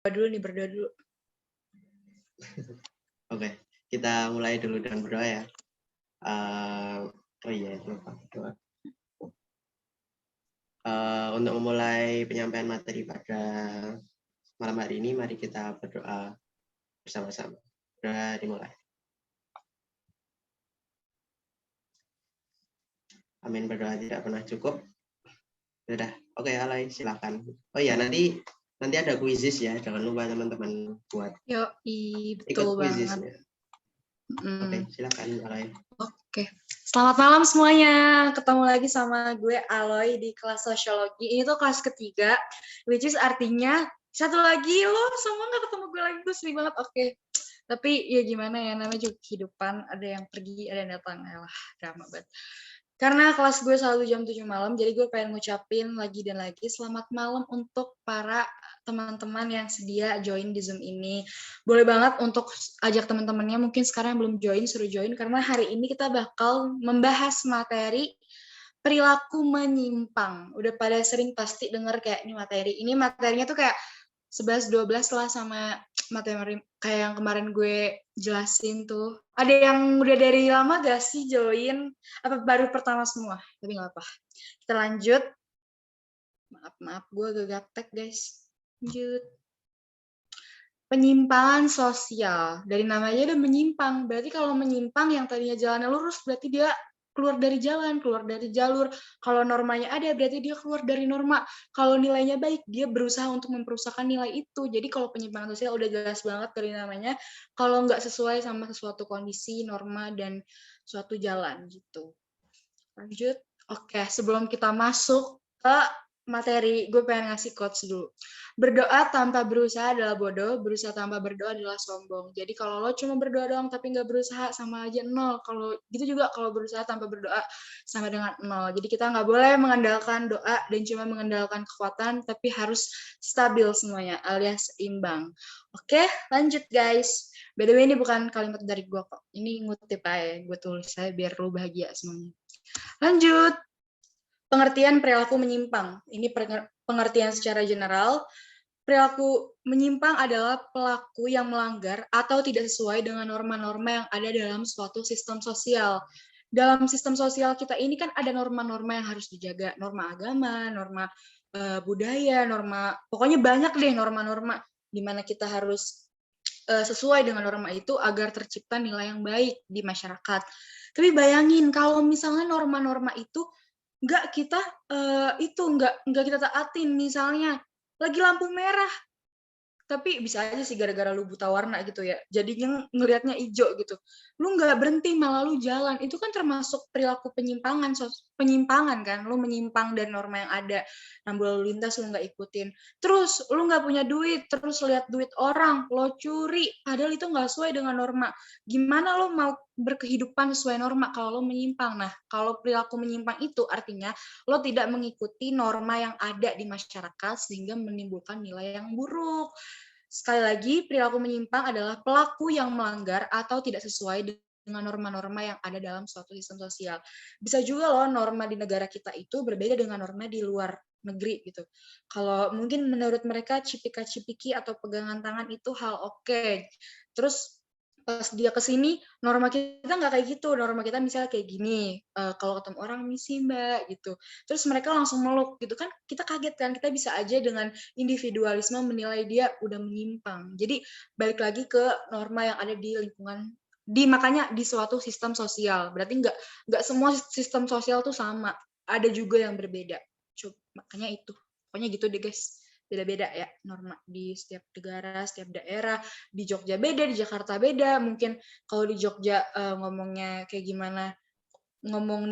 Berdoa dulu. Oke, kita mulai dulu dengan berdoa ya. Itu berdoa. Untuk memulai penyampaian materi pada malam hari ini, mari kita berdoa bersama-sama. Berdoa dimulai. Amin, berdoa tidak pernah cukup. Sudah, oke, Alay, silakan. Oh ya, nanti ada kuisis ya, jangan lupa teman-teman buat ikut kuisisnya. Oke, silakan Alay. Oke, selamat malam semuanya. Ketemu lagi sama gue Aloy di kelas sosiologi. Ini tuh kelas ketiga, which is artinya satu lagi lo semua nggak ketemu gue lagi, gue sedih banget. Oke, tapi ya gimana ya, namanya juga kehidupan, ada yang pergi, ada yang datang. Yalah, drama banget. Karena kelas gue selalu jam 7 malam, jadi gue pengen ngucapin lagi dan lagi selamat malam untuk para teman-teman yang sedia join di Zoom ini. Boleh banget untuk ajak teman-temannya, mungkin sekarang belum join, suruh join, karena hari ini kita bakal membahas materi perilaku menyimpang. Udah pada sering pasti denger kayak ini materi. Ini materinya tuh kayak 11-12 lah sama materi kayak yang kemarin gue jelasin tuh. Ada yang udah dari lama gak sih join? Apa baru pertama semua? Tapi gak apa. Kita lanjut. Maaf, gue agak gaptek guys. Lanjut. Penyimpangan sosial. Dari namanya udah menyimpang. Berarti kalau menyimpang yang tadinya jalannya lurus, berarti dia keluar dari jalan, keluar dari jalur. Kalau normanya ada, berarti dia keluar dari norma. Kalau nilainya baik, dia berusaha untuk memperusakkan nilai itu. Jadi kalau penyimpangan sosial udah jelas banget dari namanya, kalau nggak sesuai sama sesuatu kondisi, norma, dan suatu jalan gitu. Lanjut. Oke, sebelum kita masuk ke materi, gue pengen ngasih quotes dulu. Berdoa tanpa berusaha adalah bodoh, berusaha tanpa berdoa adalah sombong. Jadi kalau lo cuma berdoa doang tapi nggak berusaha, sama aja nol. Kalau gitu juga kalau berusaha tanpa berdoa sama dengan nol. Jadi kita nggak boleh mengandalkan doa dan cuma mengandalkan kekuatan, tapi harus stabil semuanya, alias imbang. Oke, lanjut guys. By the way, ini bukan kalimat dari gue kok. Ini ngutip aja, gue tulis saya biar lo bahagia semuanya. Lanjut. Pengertian perilaku menyimpang. Ini pengertian secara general. Perilaku menyimpang adalah pelaku yang melanggar atau tidak sesuai dengan norma-norma yang ada dalam suatu sistem sosial. Dalam sistem sosial kita ini kan ada norma-norma yang harus dijaga. Norma agama, norma budaya, norma, pokoknya banyak deh norma-norma di mana kita harus sesuai dengan norma itu agar tercipta nilai yang baik di masyarakat. Tapi bayangin kalau misalnya norma-norma itu nggak kita nggak kita taatin, misalnya lagi lampu merah tapi bisa aja sih gara-gara lu buta warna gitu ya jadinya ngelihatnya hijau gitu, lu nggak berhenti malah lu jalan, itu kan termasuk perilaku penyimpangan kan, lu menyimpang dari norma yang ada, rambu lalu lintas lu nggak ikutin, terus lu nggak punya duit, terus lihat duit orang lo curi padahal itu nggak sesuai dengan norma, gimana lo mau berkehidupan sesuai norma kalau lo menyimpang? Nah, kalau perilaku menyimpang itu artinya lo tidak mengikuti norma yang ada di masyarakat sehingga menimbulkan nilai yang buruk. Sekali lagi, perilaku menyimpang adalah pelaku yang melanggar atau tidak sesuai dengan norma-norma yang ada dalam suatu sistem sosial. Bisa juga loh norma di negara kita itu berbeda dengan norma di luar negeri gitu. Kalau mungkin menurut mereka cipika-cipiki atau pegangan tangan itu hal oke. Terus pas dia kesini norma kita nggak kayak gitu, norma kita misalnya kayak gini, kalau ketemu orang misi mbak gitu, terus mereka langsung meluk gitu kan, kita kaget kan, kita bisa aja dengan individualisme menilai dia udah menyimpang. Jadi balik lagi ke norma yang ada di lingkungan, makanya di suatu sistem sosial, berarti nggak semua sistem sosial tuh sama, ada juga yang berbeda. Makanya itu, pokoknya gitu deh guys. Beda-beda ya norma di setiap negara, setiap daerah. Di Jogja beda, di Jakarta beda. Mungkin kalau di Jogja ngomongnya kayak gimana, ngomong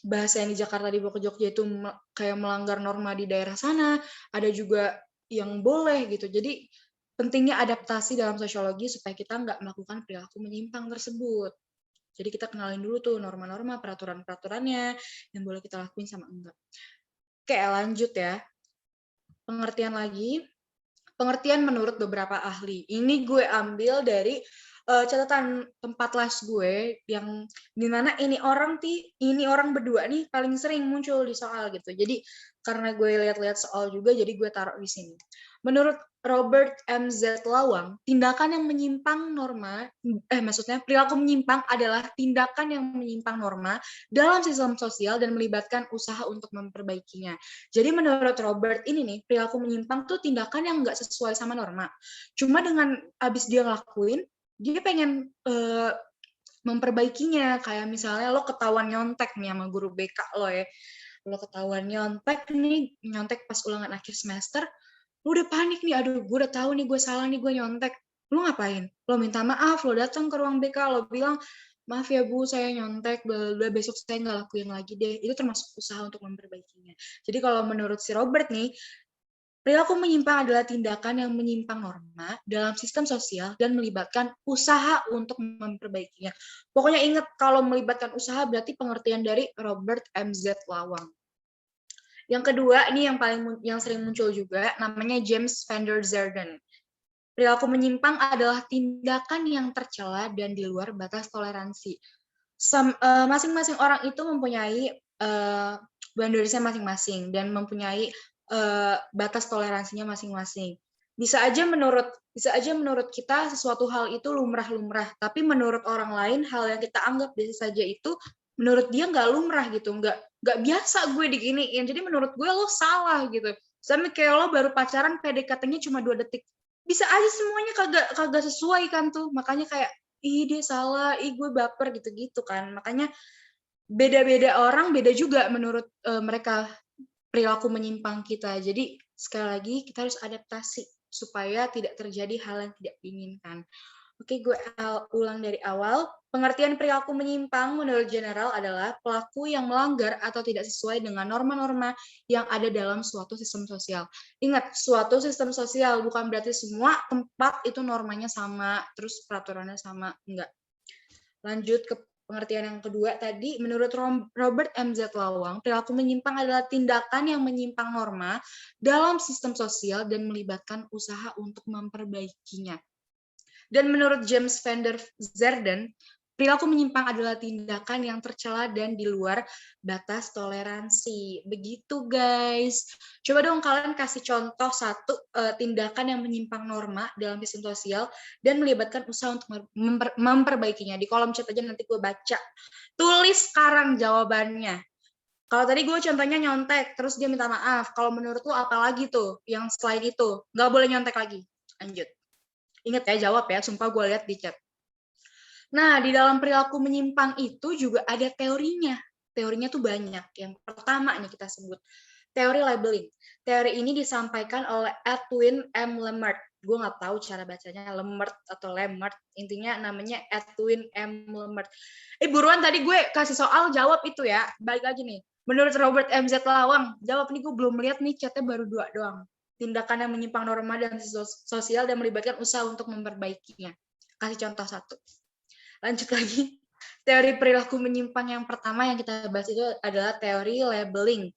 bahasa yang di Jakarta dibawa ke Jogja itu kayak melanggar norma di daerah sana. Ada juga yang boleh gitu. Jadi pentingnya adaptasi dalam sosiologi supaya kita nggak melakukan perilaku menyimpang tersebut. Jadi kita kenalin dulu tuh norma-norma, peraturan-peraturannya yang boleh kita lakuin sama enggak. Oke, lanjut ya. Pengertian menurut beberapa ahli. Ini gue ambil dari catatan tempat les gue yang dimana ini orang berdua nih paling sering muncul di soal gitu. Jadi karena gue lihat-lihat soal juga, jadi gue taruh di sini. Menurut Robert MZ Lawang, tindakan yang menyimpang norma, maksudnya perilaku menyimpang adalah tindakan yang menyimpang norma dalam sistem sosial dan melibatkan usaha untuk memperbaikinya. Jadi menurut Robert ini nih, perilaku menyimpang tuh tindakan yang nggak sesuai sama norma. Cuma dengan abis dia ngelakuin, dia pengen memperbaikinya. Kayak misalnya lo ketahuan nyontek nih sama guru BK lo ya. Lo ketahuan nyontek pas ulangan akhir semester, lu udah panik nih, aduh gue udah tahu nih gue salah nih, gue nyontek. Lu ngapain? Lo minta maaf, lo datang ke ruang BK, lo bilang, maaf ya Bu, saya nyontek, besok saya nggak lakuin lagi deh. Itu termasuk usaha untuk memperbaikinya. Jadi kalau menurut si Robert nih, perilaku menyimpang adalah tindakan yang menyimpang norma dalam sistem sosial dan melibatkan usaha untuk memperbaikinya. Pokoknya ingat, kalau melibatkan usaha berarti pengertian dari Robert MZ Lawang. Yang kedua, ini yang sering muncul juga, namanya James Van der Zerden. Perilaku menyimpang adalah tindakan yang tercela dan di luar batas toleransi. Masing-masing orang itu mempunyai boundariesnya masing-masing dan mempunyai batas toleransinya masing-masing. Bisa aja menurut kita sesuatu hal itu lumrah-lumrah, tapi menurut orang lain hal yang kita anggap biasa saja itu menurut dia nggak lumrah gitu, nggak biasa gue diginiin. Jadi menurut gue lo salah gitu. Sampai kayak lo baru pacaran PDKT-nya cuma 2 detik. Bisa aja semuanya kagak sesuai kan tuh. Makanya kayak ih dia salah, ih gue baper gitu-gitu kan. Makanya beda-beda orang beda juga menurut mereka perilaku menyimpang kita. Jadi sekali lagi kita harus adaptasi supaya tidak terjadi hal yang tidak diinginkan. Oke, gue ulang dari awal. Pengertian perilaku menyimpang menurut general adalah pelaku yang melanggar atau tidak sesuai dengan norma-norma yang ada dalam suatu sistem sosial. Ingat, suatu sistem sosial bukan berarti semua tempat itu normanya sama, terus peraturannya sama. Enggak. Lanjut ke pengertian yang kedua tadi, menurut Robert MZ Lawang, perilaku menyimpang adalah tindakan yang menyimpang norma dalam sistem sosial dan melibatkan usaha untuk memperbaikinya. Dan menurut James Van der Zerden, perilaku menyimpang adalah tindakan yang tercela dan di luar batas toleransi. Begitu guys. Coba dong kalian kasih contoh satu tindakan yang menyimpang norma dalam sistem sosial dan melibatkan usaha untuk memperbaikinya. Di kolom chat aja nanti gue baca. Tulis sekarang jawabannya. Kalau tadi gue contohnya nyontek, terus dia minta maaf. Kalau menurut lo apa lagi tuh yang selain itu? Nggak boleh nyontek lagi. Lanjut. Ingat ya, jawab ya, sumpah gue lihat di chat. Nah, di dalam perilaku menyimpang itu juga ada teorinya. Teorinya tuh banyak. Yang pertama nih kita sebut, teori labeling. Teori ini disampaikan oleh Edwin M. Lemert. Gue nggak tahu cara bacanya, Lemert atau Lemert. Intinya namanya Edwin M. Lemert. Buruan tadi gue kasih soal, jawab itu ya. Balik lagi nih. Menurut Robert MZ Lawang, jawab nih, gue belum lihat nih, chatnya baru 2 doang. Tindakan yang menyimpang norma dan sosial dan melibatkan usaha untuk memperbaikinya. Kasih contoh satu. Lanjut lagi. Teori perilaku menyimpang yang pertama yang kita bahas itu adalah teori labeling.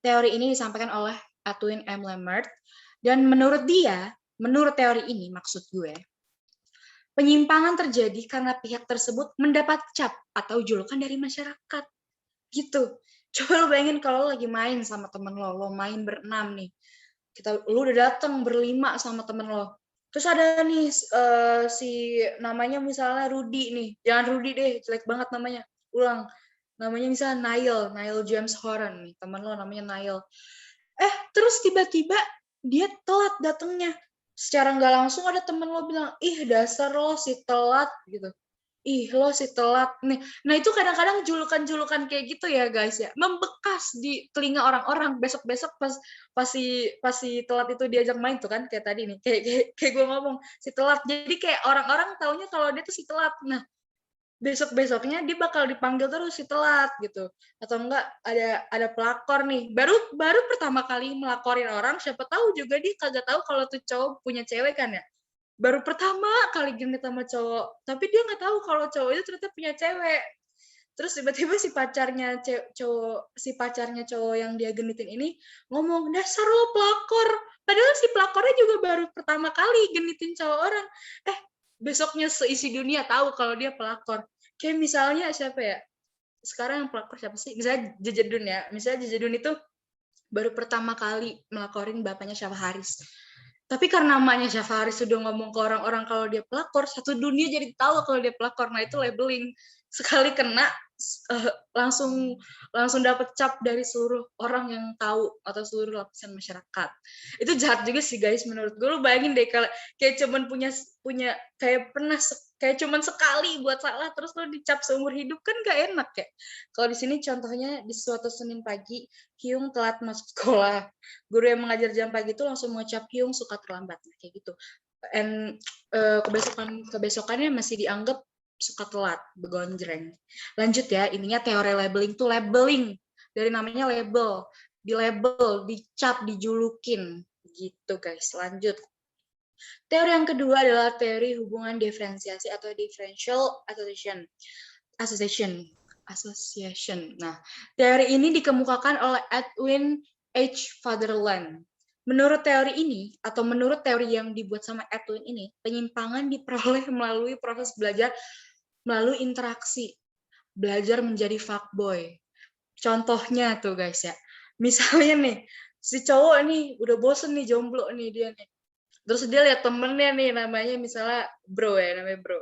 Teori ini disampaikan oleh Edwin M. Lemert. Dan menurut dia, menurut teori ini maksud gue, penyimpangan terjadi karena pihak tersebut mendapat cap atau julukan dari masyarakat. Gitu. Coba lo bayangin kalau lo lagi main sama temen lo main berenam nih. Lu udah datang berlima sama temen lo. Terus ada nih si namanya misalnya Rudy nih. Jangan Rudy deh, jelek banget namanya. Ulang. Namanya misalnya Niall James Horan nih. Temen lo namanya Niall. Terus tiba-tiba dia telat datangnya. Secara nggak langsung ada temen lo bilang, ih dasar lo si telat gitu. Ih lo si telat nih. Nah itu kadang-kadang julukan-julukan kayak gitu ya guys ya, membekas di telinga orang-orang. Besok-besok pas si telat itu diajak main tuh kan, kayak tadi nih, kayak gue ngomong si telat. Jadi kayak orang-orang taunya kalau dia tuh si telat. Nah besok-besoknya dia bakal dipanggil terus si telat gitu. Atau enggak ada pelakor nih, baru pertama kali melakorin orang, siapa tahu juga dia kagak tahu kalau tuh cowok punya cewek kan ya. Baru pertama kali genit sama cowok, tapi dia nggak tahu kalau cowok itu ternyata punya cewek. Terus tiba-tiba si pacarnya cowok yang dia genitin ini ngomong, dasar lo pelakor. Padahal si pelakornya juga baru pertama kali genitin cowok orang. Besoknya seisi dunia tahu kalau dia pelakor. Kayak misalnya siapa ya? Sekarang yang pelakor siapa sih? Misalnya Jejedun ya. Misalnya Jejedun itu baru pertama kali melakorin bapaknya Syah Haris. Tapi karena namanya Syafari sudah ngomong ke orang-orang kalau dia pelakor, satu dunia jadi tahu kalau dia pelakor. Nah, itu labeling. Sekali kena langsung dapat cap dari seluruh orang yang tahu atau seluruh lapisan masyarakat. Itu jahat juga sih guys menurut gue. Lu bayangin deh kalau kayak cuman punya kayak cuman sekali buat salah terus lu dicap seumur hidup, kan gak enak ya. Kalau di sini contohnya di suatu Senin pagi, Hyung telat masuk sekolah. Guru yang mengajar jam pagi itu langsung mengucap Hyung suka terlambat, kayak gitu. And kebesokannya masih dianggap suka telat, begonjreng. Lanjut ya, ininya teori labeling tuh labeling. Dari namanya label, di label, dicap, dijulukin. Gitu guys, lanjut. Teori yang kedua adalah teori hubungan diferensiasi atau differential association. Nah, teori ini dikemukakan oleh Edwin H. Sutherland. Menurut teori ini, atau menurut teori yang dibuat sama Edwin ini, penyimpangan diperoleh melalui proses belajar melalui interaksi. Belajar menjadi fuckboy. Contohnya tuh guys ya, misalnya nih, si cowok nih udah bosen nih jomblo nih dia nih. Terus dia lihat temennya nih namanya misalnya bro ya, namanya bro.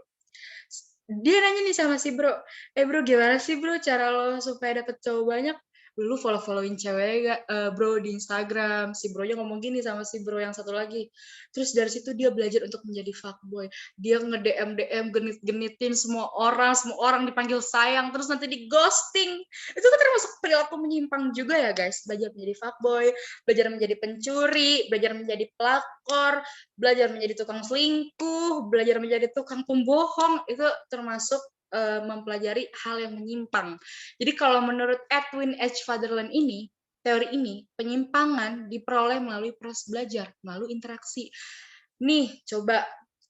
Dia nanya nih sama si bro, bro gimana sih bro cara lo supaya dapet cowok banyak? Lu follow-followin cewek gak, bro di Instagram. Si bronya ngomong gini sama si bro yang satu lagi. Terus dari situ dia belajar untuk menjadi fuckboy. Dia nge-DM, genit-genitin semua orang dipanggil sayang, terus nanti di ghosting. Itu kan termasuk perilaku menyimpang juga ya guys. Belajar menjadi fuckboy, belajar menjadi pencuri, belajar menjadi pelakor, belajar menjadi tukang selingkuh, belajar menjadi tukang pembohong, itu termasuk mempelajari hal yang menyimpang. Jadi kalau menurut Edwin H. Sutherland ini, teori ini, penyimpangan diperoleh melalui proses belajar, melalui interaksi. Nih, coba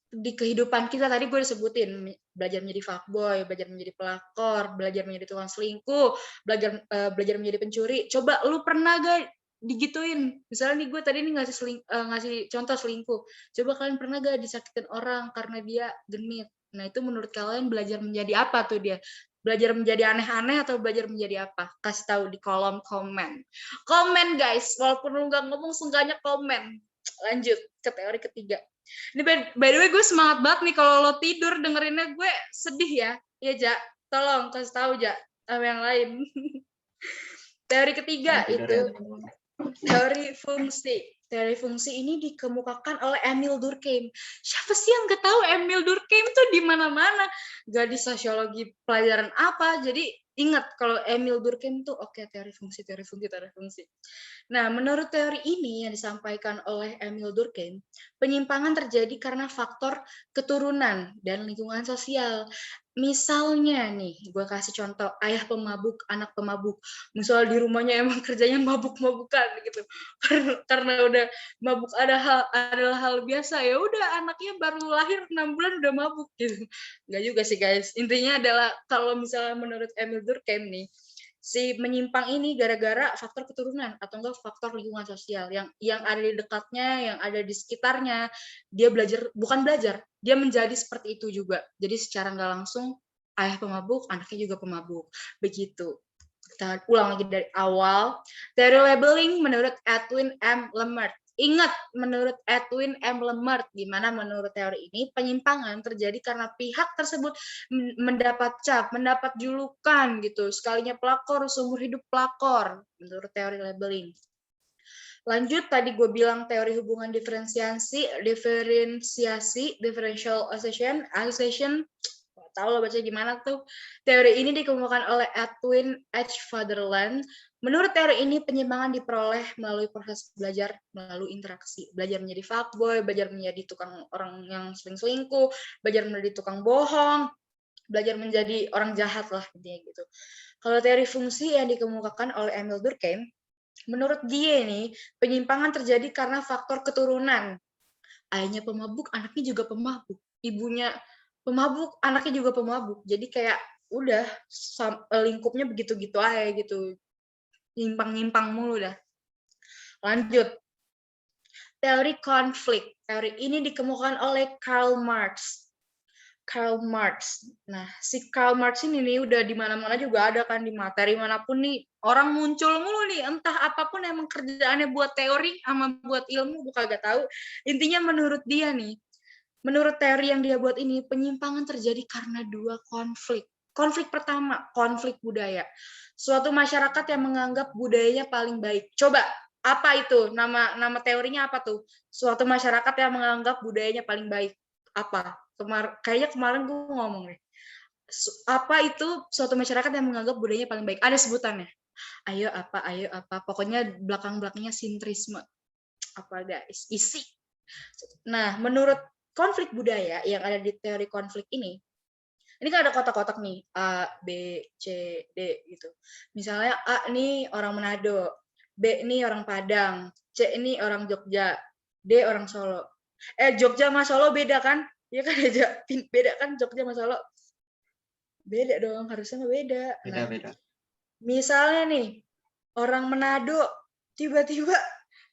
di kehidupan kita tadi gue udah sebutin, belajar menjadi fuckboy, belajar menjadi pelakor, belajar menjadi tukang selingkuh, belajar menjadi pencuri. Coba lu pernah gak digituin? Misalnya nih gue tadi nih ngasih contoh selingkuh. Coba kalian pernah gak disakitin orang karena dia genit? Nah, itu menurut kalian belajar menjadi apa tuh dia? Belajar menjadi aneh-aneh atau belajar menjadi apa? Kasih tahu di kolom komen. Komen guys, walaupun lu nggak ngomong, seenggaknya komen. Lanjut ke teori ketiga. Ini by the way gue semangat banget nih kalau lo tidur dengerinnya, gue sedih ya. Iya, Ja. Tolong kasih tahu, Ja, sama yang lain. Teori ketiga itu teori fungsi. Teori fungsi ini dikemukakan oleh Emil Durkheim. Siapa sih yang nggak tahu Emil Durkheim tuh di mana-mana? Gadis sosiologi pelajaran apa? Jadi ingat kalau Emil Durkheim tuh oke, teori fungsi. Nah, menurut teori ini yang disampaikan oleh Emil Durkheim, penyimpangan terjadi karena faktor keturunan dan lingkungan sosial. Misalnya nih, gue kasih contoh, ayah pemabuk, anak pemabuk. Misal di rumahnya emang kerjanya mabuk-mabukan gitu. Karena udah mabuk adalah hal biasa, ya udah anaknya baru lahir 6 bulan udah mabuk gitu. Enggak juga sih guys. Intinya adalah kalau misalnya menurut Emil Durkheim nih, si menyimpang ini gara-gara faktor keturunan atau enggak faktor lingkungan sosial yang ada di dekatnya, yang ada di sekitarnya. Dia dia menjadi seperti itu juga. Jadi secara nggak langsung ayah pemabuk, anaknya juga pemabuk. Begitu. Kita ulang lagi dari awal. Teori labeling menurut Edwin M. Lemert. Ingat, menurut Edwin M. Lemert, di mana menurut teori ini penyimpangan terjadi karena pihak tersebut mendapat cap, mendapat julukan gitu. Sekalinya pelakor, seumur hidup pelakor, menurut teori labeling. Lanjut, tadi gue bilang teori hubungan diferensiasi, differential association, tahu lo baca gimana tuh. Teori ini dikemukakan oleh Edwin H. Sutherland. Menurut teori ini, penyimpangan diperoleh melalui proses belajar, melalui interaksi. Belajar menjadi fuckboy, belajar menjadi tukang orang yang sering selingkuh, belajar menjadi tukang bohong, belajar menjadi orang jahat lah, intinya gitu. Kalau teori fungsi yang dikemukakan oleh Emil Durkheim, menurut dia nih, penyimpangan terjadi karena faktor keturunan. Ayahnya pemabuk, anaknya juga pemabuk. Ibunya pemabuk, anaknya juga pemabuk. Jadi kayak udah lingkupnya begitu-gitu aja gitu. Nyimpang-nyimpang mulu dah. Lanjut. Teori konflik. Teori ini dikemukakan oleh Karl Marx. Karl Marx. Nah, si Karl Marx ini nih udah di mana-mana juga ada kan, di materi manapun nih orang muncul mulu nih, entah apapun emang kerjaannya buat teori sama buat ilmu, gue kagak tahu. Intinya menurut dia nih, menurut teori yang dia buat ini, penyimpangan terjadi karena dua konflik. Konflik pertama, konflik budaya. Suatu masyarakat yang menganggap budayanya paling baik. Coba, apa itu? Nama teorinya apa tuh? Suatu masyarakat yang menganggap budayanya paling baik. Apa? Kayaknya kemarin gue ngomong nih. Apa itu suatu masyarakat yang menganggap budayanya paling baik? Ada sebutannya. Ayo apa. Pokoknya belakang-belakangnya sintrisme. Apa guys? Isi. Nah, menurut konflik budaya yang ada di teori konflik ini kan ada kotak-kotak nih, A, B, C, D gitu. Misalnya A nih orang Manado, B nih orang Padang, C ini orang Jogja, D orang Solo. Jogja sama Solo beda kan? Iya kan beda kan Jogja sama Solo? Beda dong, harusnya beda. Beda. Misalnya nih, orang Manado tiba-tiba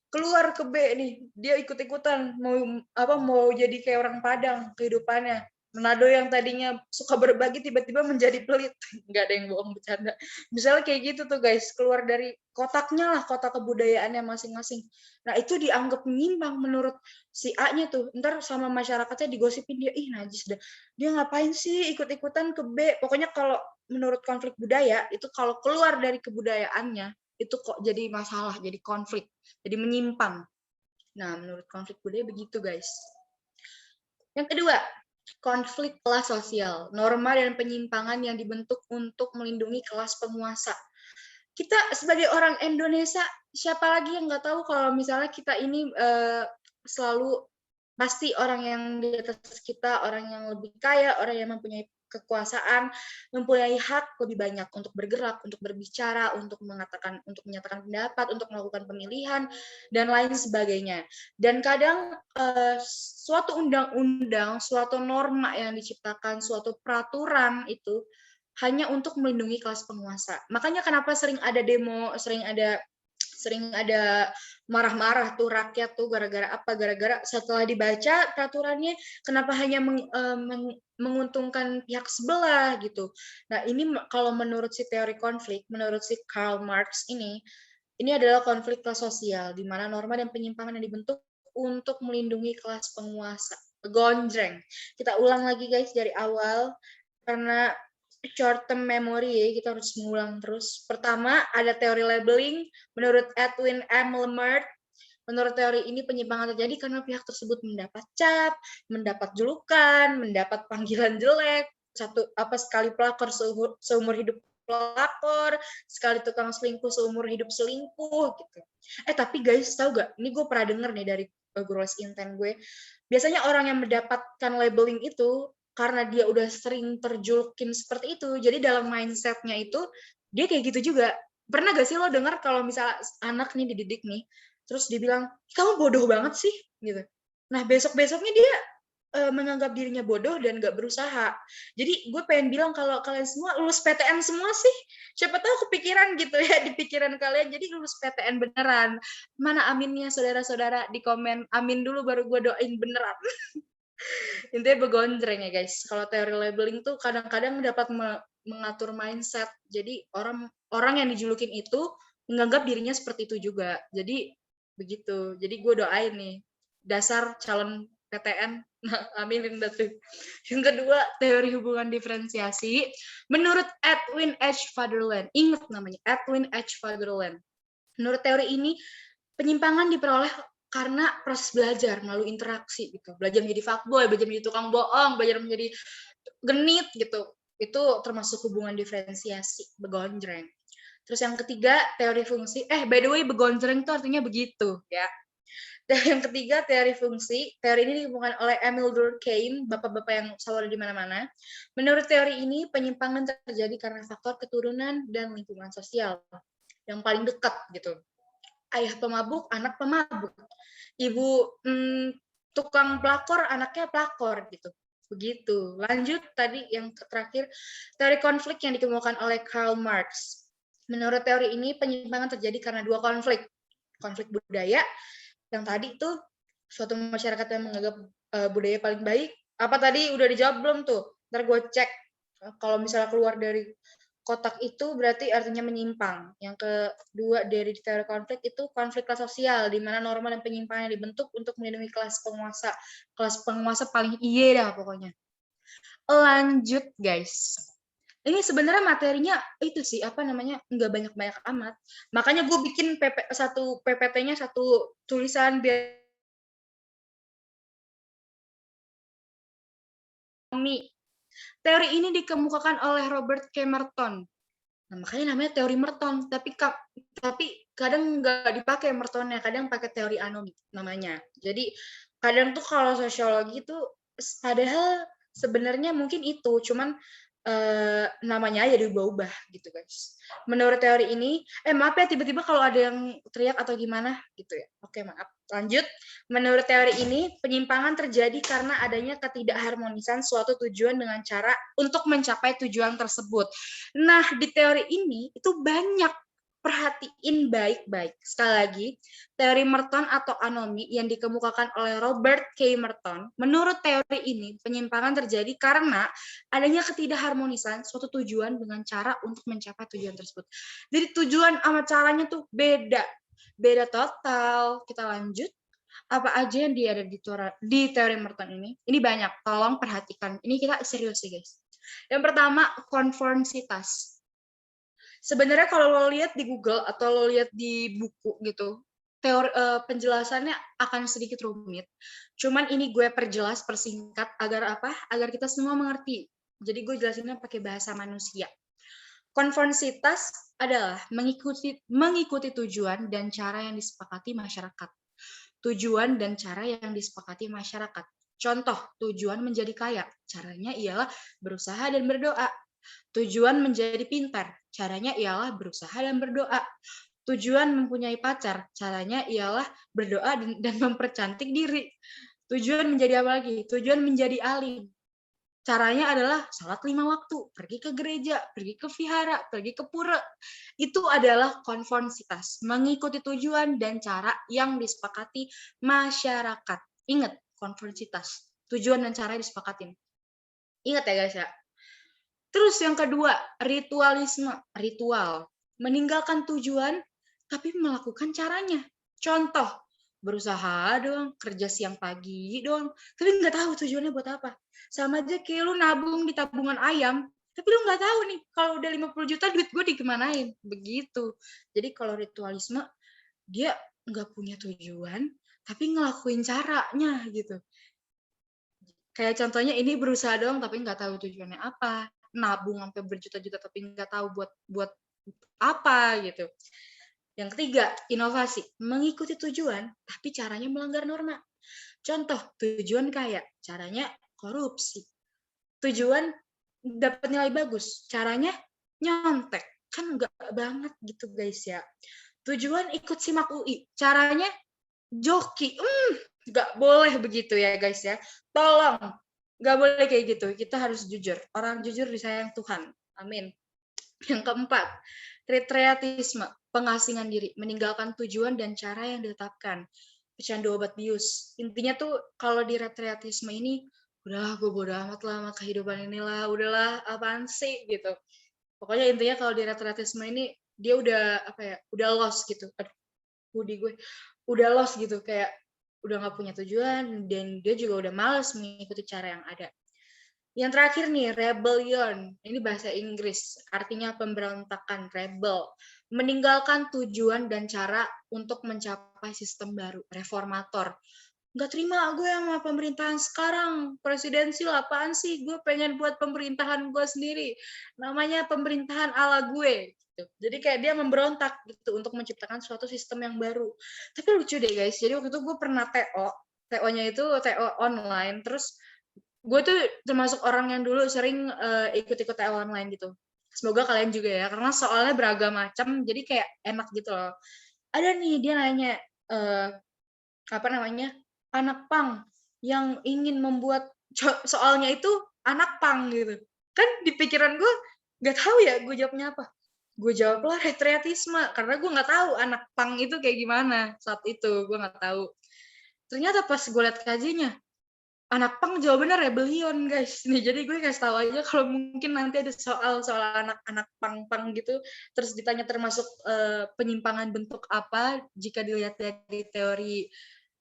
keluar ke B nih, dia ikut-ikutan mau jadi kayak orang Padang kehidupannya. Manado yang tadinya suka berbagi tiba-tiba menjadi pelit. Nggak ada yang bohong, bercanda. Misalnya kayak gitu tuh guys, keluar dari kotaknya lah, kotak kebudayaannya masing-masing. Nah itu dianggap menyimpang menurut si A-nya tuh. Ntar sama masyarakatnya digosipin dia, ih najis dah. Dia ngapain sih ikut-ikutan ke B? Pokoknya kalau menurut konflik budaya, itu kalau keluar dari kebudayaannya, itu kok jadi masalah, jadi konflik, jadi menyimpang. Nah, menurut konflik budaya begitu, guys. Yang kedua, konflik kelas sosial, norma dan penyimpangan yang dibentuk untuk melindungi kelas penguasa. Kita sebagai orang Indonesia, siapa lagi yang nggak tahu kalau misalnya kita ini selalu pasti orang yang di atas kita, orang yang lebih kaya, orang yang mempunyai kekuasaan, mempunyai hak lebih banyak untuk bergerak, untuk berbicara, untuk menyatakan pendapat, untuk melakukan pemilihan dan lain sebagainya. Dan kadang suatu undang-undang, suatu norma yang diciptakan, suatu peraturan itu hanya untuk melindungi kelas penguasa. Makanya kenapa sering ada demo, sering ada marah-marah tuh rakyat tuh gara-gara apa? Gara-gara setelah dibaca peraturannya kenapa hanya menguntungkan pihak sebelah gitu. Nah, ini kalau menurut si teori konflik, menurut si Karl Marx ini adalah konflik kelas sosial di mana norma dan penyimpangan yang dibentuk untuk melindungi kelas penguasa. Gonjreng. Kita ulang lagi guys dari awal karena short term memory ya, kita harus mengulang terus. Pertama, ada teori labeling. Menurut Edwin M. Lemert, menurut teori ini penyimpangan terjadi karena pihak tersebut mendapat cap, mendapat julukan, mendapat panggilan jelek, sekali pelakor seumur hidup pelakor, sekali tukang selingkuh seumur hidup selingkuh gitu. Tapi guys, tahu gak? Ini gue pernah denger nih dari guru les inten gue. Biasanya orang yang mendapatkan labeling itu karena dia udah sering terjulukin seperti itu, jadi dalam mindset-nya itu dia kayak gitu juga. Pernah gak sih lo dengar kalau misalnya anak nih dididik nih, terus dibilang kamu bodoh banget sih gitu. Nah besok-besoknya dia menganggap dirinya bodoh dan gak berusaha. Jadi gue pengen bilang kalau kalian semua lulus PTN semua sih, siapa tahu kepikiran gitu ya di pikiran kalian, jadi lulus PTN beneran. Mana aminnya saudara-saudara, di komen amin dulu baru gue doain beneran. Intinya begonjreng ya guys. Kalau teori labeling tuh kadang-kadang dapat mengatur mindset. Jadi orang yang dijulukin itu menganggap dirinya seperti itu juga. Jadi begitu. Jadi gue doain nih dasar calon PTN. Aminin dah tuh. Yang kedua, teori hubungan diferensiasi. Menurut Edwin H. Federland. Ingat namanya, Edwin H. Federland. Menurut teori ini, penyimpangan diperoleh karena proses belajar melalui interaksi gitu. Belajar menjadi fuckboy, belajar menjadi tukang bohong, belajar menjadi genit gitu. Itu termasuk hubungan diferensiasi, begonjreng. Terus yang ketiga, teori fungsi. By the way, begonjreng itu artinya begitu ya. Dan yang ketiga, teori fungsi. Teori ini dikembangkan oleh Emil Durkheim, bapak-bapak yang selalu ada di mana-mana. Menurut teori ini, penyimpangan terjadi karena faktor keturunan dan lingkungan sosial yang paling dekat gitu. Ayah pemabuk, anak pemabuk. Ibu tukang pelakor, anaknya pelakor gitu. Begitu. Lanjut tadi yang terakhir, teori konflik yang dikemukakan oleh Karl Marx. Menurut teori ini, penyimpangan terjadi karena dua konflik. Konflik budaya, yang tadi itu suatu masyarakat yang menganggap budaya paling baik, Apa tadi udah dijawab belum tuh? Ntar gue cek. Kalau misalnya keluar dari kotak itu berarti artinya menyimpang. Yang kedua dari teori konflik itu konflik kelas sosial, di mana norma dan penyimpangan dibentuk untuk melindungi kelas penguasa. Kelas penguasa paling iye dah pokoknya. Lanjut guys. Ini sebenarnya materinya itu sih apa namanya nggak banyak-banyak amat. Makanya gue bikin satu PPT-nya satu tulisan biar teori ini dikemukakan oleh Robert K. Merton. Nah, makanya namanya teori Merton, tapi kadang nggak dipakai Mertonnya, kadang pakai teori anomi namanya. Jadi kadang tuh kalau sosiologi tuh padahal sebenarnya mungkin itu, cuman namanya aja diubah-ubah gitu guys. Menurut teori ini, maaf ya tiba-tiba kalau ada yang teriak atau gimana gitu ya. Oke maaf. Lanjut. Menurut teori ini, penyimpangan terjadi karena adanya ketidakharmonisan suatu tujuan dengan cara untuk mencapai tujuan tersebut. Nah, di teori ini itu banyak, perhatiin baik-baik. Sekali lagi, teori Merton atau anomi yang dikemukakan oleh Robert K. Merton, menurut teori ini penyimpangan terjadi karena adanya ketidakharmonisan suatu tujuan dengan cara untuk mencapai tujuan tersebut. Jadi tujuan sama caranya tuh beda total. Kita lanjut. Apa aja yang ada di teori Merton ini? Ini banyak, tolong perhatikan. Ini kita serius sih guys. Yang pertama, konformitas. Sebenarnya kalau lo lihat di Google atau lo lihat di buku gitu, teori penjelasannya akan sedikit rumit. Cuman ini gue perjelas, persingkat agar apa? Agar kita semua mengerti. Jadi gue jelasinnya pakai bahasa manusia. Konformitas adalah mengikuti tujuan dan cara yang disepakati masyarakat. Tujuan dan cara yang disepakati masyarakat. Contoh, tujuan menjadi kaya. Caranya ialah berusaha dan berdoa. Tujuan menjadi pintar, caranya ialah berusaha dan berdoa. Tujuan mempunyai pacar, caranya ialah berdoa dan mempercantik diri. Tujuan menjadi apa lagi? Tujuan menjadi alim. Caranya adalah sholat 5 waktu, pergi ke gereja, pergi ke vihara, pergi ke pura. Itu adalah konformitas, mengikuti tujuan dan cara yang disepakati masyarakat. Ingat, konformitas, tujuan dan cara yang disepakatin. Ingat ya guys ya. Terus yang kedua, ritualisme, ritual. Meninggalkan tujuan, tapi melakukan caranya. Contoh, berusaha dong, kerja siang pagi dong, tapi nggak tahu tujuannya buat apa. Sama aja kayak lu nabung di tabungan ayam, tapi lu nggak tahu nih, kalau udah 50 juta duit gue dikemanain. Begitu. Jadi kalau ritualisme, dia nggak punya tujuan, tapi ngelakuin caranya gitu. Kayak contohnya ini berusaha dong, tapi nggak tahu tujuannya apa. Nabung sampai berjuta-juta tapi nggak tahu buat apa gitu. Yang ketiga, inovasi. Mengikuti tujuan, tapi caranya melanggar norma. Contoh, tujuan kaya, caranya korupsi. Tujuan dapat nilai bagus, caranya nyontek. Kan nggak banget gitu guys ya. Tujuan ikut simak UI, caranya joki. Nggak boleh begitu ya guys ya. Tolong, nggak boleh kayak gitu. Kita harus jujur. Orang jujur disayang Tuhan. Amin. Yang keempat, retreatisme, pengasingan diri, meninggalkan tujuan dan cara yang ditetapkan. Pecandu obat bius. Intinya tuh kalau di retreatisme ini, udahlah gue bodo amat lah sama kehidupan inilah, udahlah apaan sih gitu. Pokoknya intinya kalau di retreatisme ini dia udah apa ya, udah lost gitu. Aduh, hoodie gue udah lost gitu, kayak udah nggak punya tujuan dan dia juga udah males mengikuti cara yang ada. Yang terakhir nih, rebellion. Ini bahasa Inggris, artinya pemberontakan, rebel. Meninggalkan tujuan dan cara untuk mencapai sistem baru, reformator. Nggak terima gue sama pemerintahan sekarang, presidensial apaan sih? Gue pengen buat pemerintahan gue sendiri. Namanya pemerintahan ala gue. Gitu. Jadi kayak dia memberontak gitu untuk menciptakan suatu sistem yang baru. Tapi lucu deh guys, jadi waktu itu gue pernah TO-nya itu TO online, terus gue tuh termasuk orang yang dulu sering ikut-ikut TO online gitu. Semoga kalian juga ya, karena soalnya beragam macam, jadi kayak enak gitu loh. Ada nih dia nanya, apa namanya, anak pang yang ingin membuat soalnya itu anak pang gitu. Kan di pikiran gue nggak tahu ya gue jawabnya apa. Gue jawablah retreatisme karena gue nggak tahu anak pang itu kayak gimana saat itu, gue nggak tahu. Ternyata pas gue liat kajiannya, anak pang jawabannya rebellion guys. Nih jadi gue kasih tahu aja kalau mungkin nanti ada soal anak-anak pang gitu, terus ditanya termasuk penyimpangan bentuk apa jika dilihat dari teori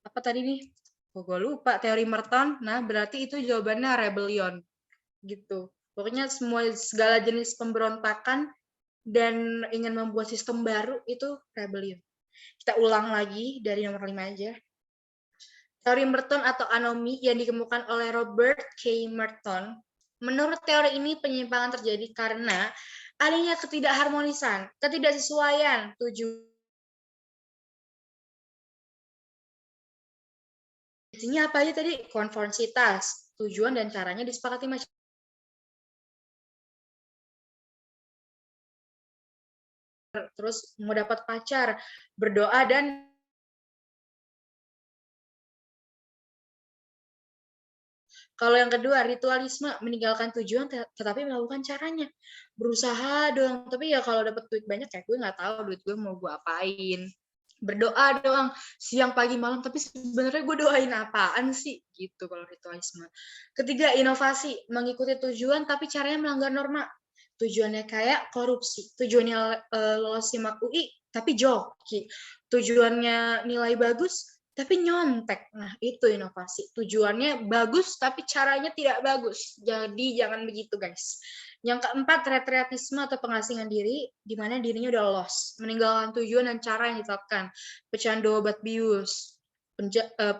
apa tadi nih? Gue lupa, teori Merton. Nah berarti itu jawabannya rebellion gitu. Pokoknya segala jenis pemberontakan dan ingin membuat sistem baru itu rebellion. Kita ulang lagi dari nomor 5 aja. Teori Merton atau anomi yang dikemukakan oleh Robert K. Merton. Menurut teori ini, penyimpangan terjadi karena adanya ketidakharmonisan, ketidaksesuaian tujuan. Isinya apa aja tadi? Konformitas, tujuan dan caranya disepakati masyarakat. Terus mau dapat pacar, berdoa dan kalau yang kedua, ritualisme, meninggalkan tujuan tetapi melakukan caranya. Berusaha dong, tapi ya kalau dapat duit banyak kayak gue nggak tahu duit gue mau gue apain. Berdoa doang siang pagi malam, tapi sebenarnya gue doain apaan sih gitu kalau ritualisme. Ketiga, inovasi, mengikuti tujuan tapi caranya melanggar norma. Tujuannya kayak korupsi, tujuannya lolos SIMAK UI tapi joki. Tujuannya nilai bagus tapi nyontek. Nah, itu inovasi. Tujuannya bagus, tapi caranya tidak bagus. Jadi, jangan begitu, guys. Yang keempat, retreatisme atau pengasingan diri, di mana dirinya udah lost. Meninggalkan tujuan dan cara yang ditetapkan. Pecandu obat bius,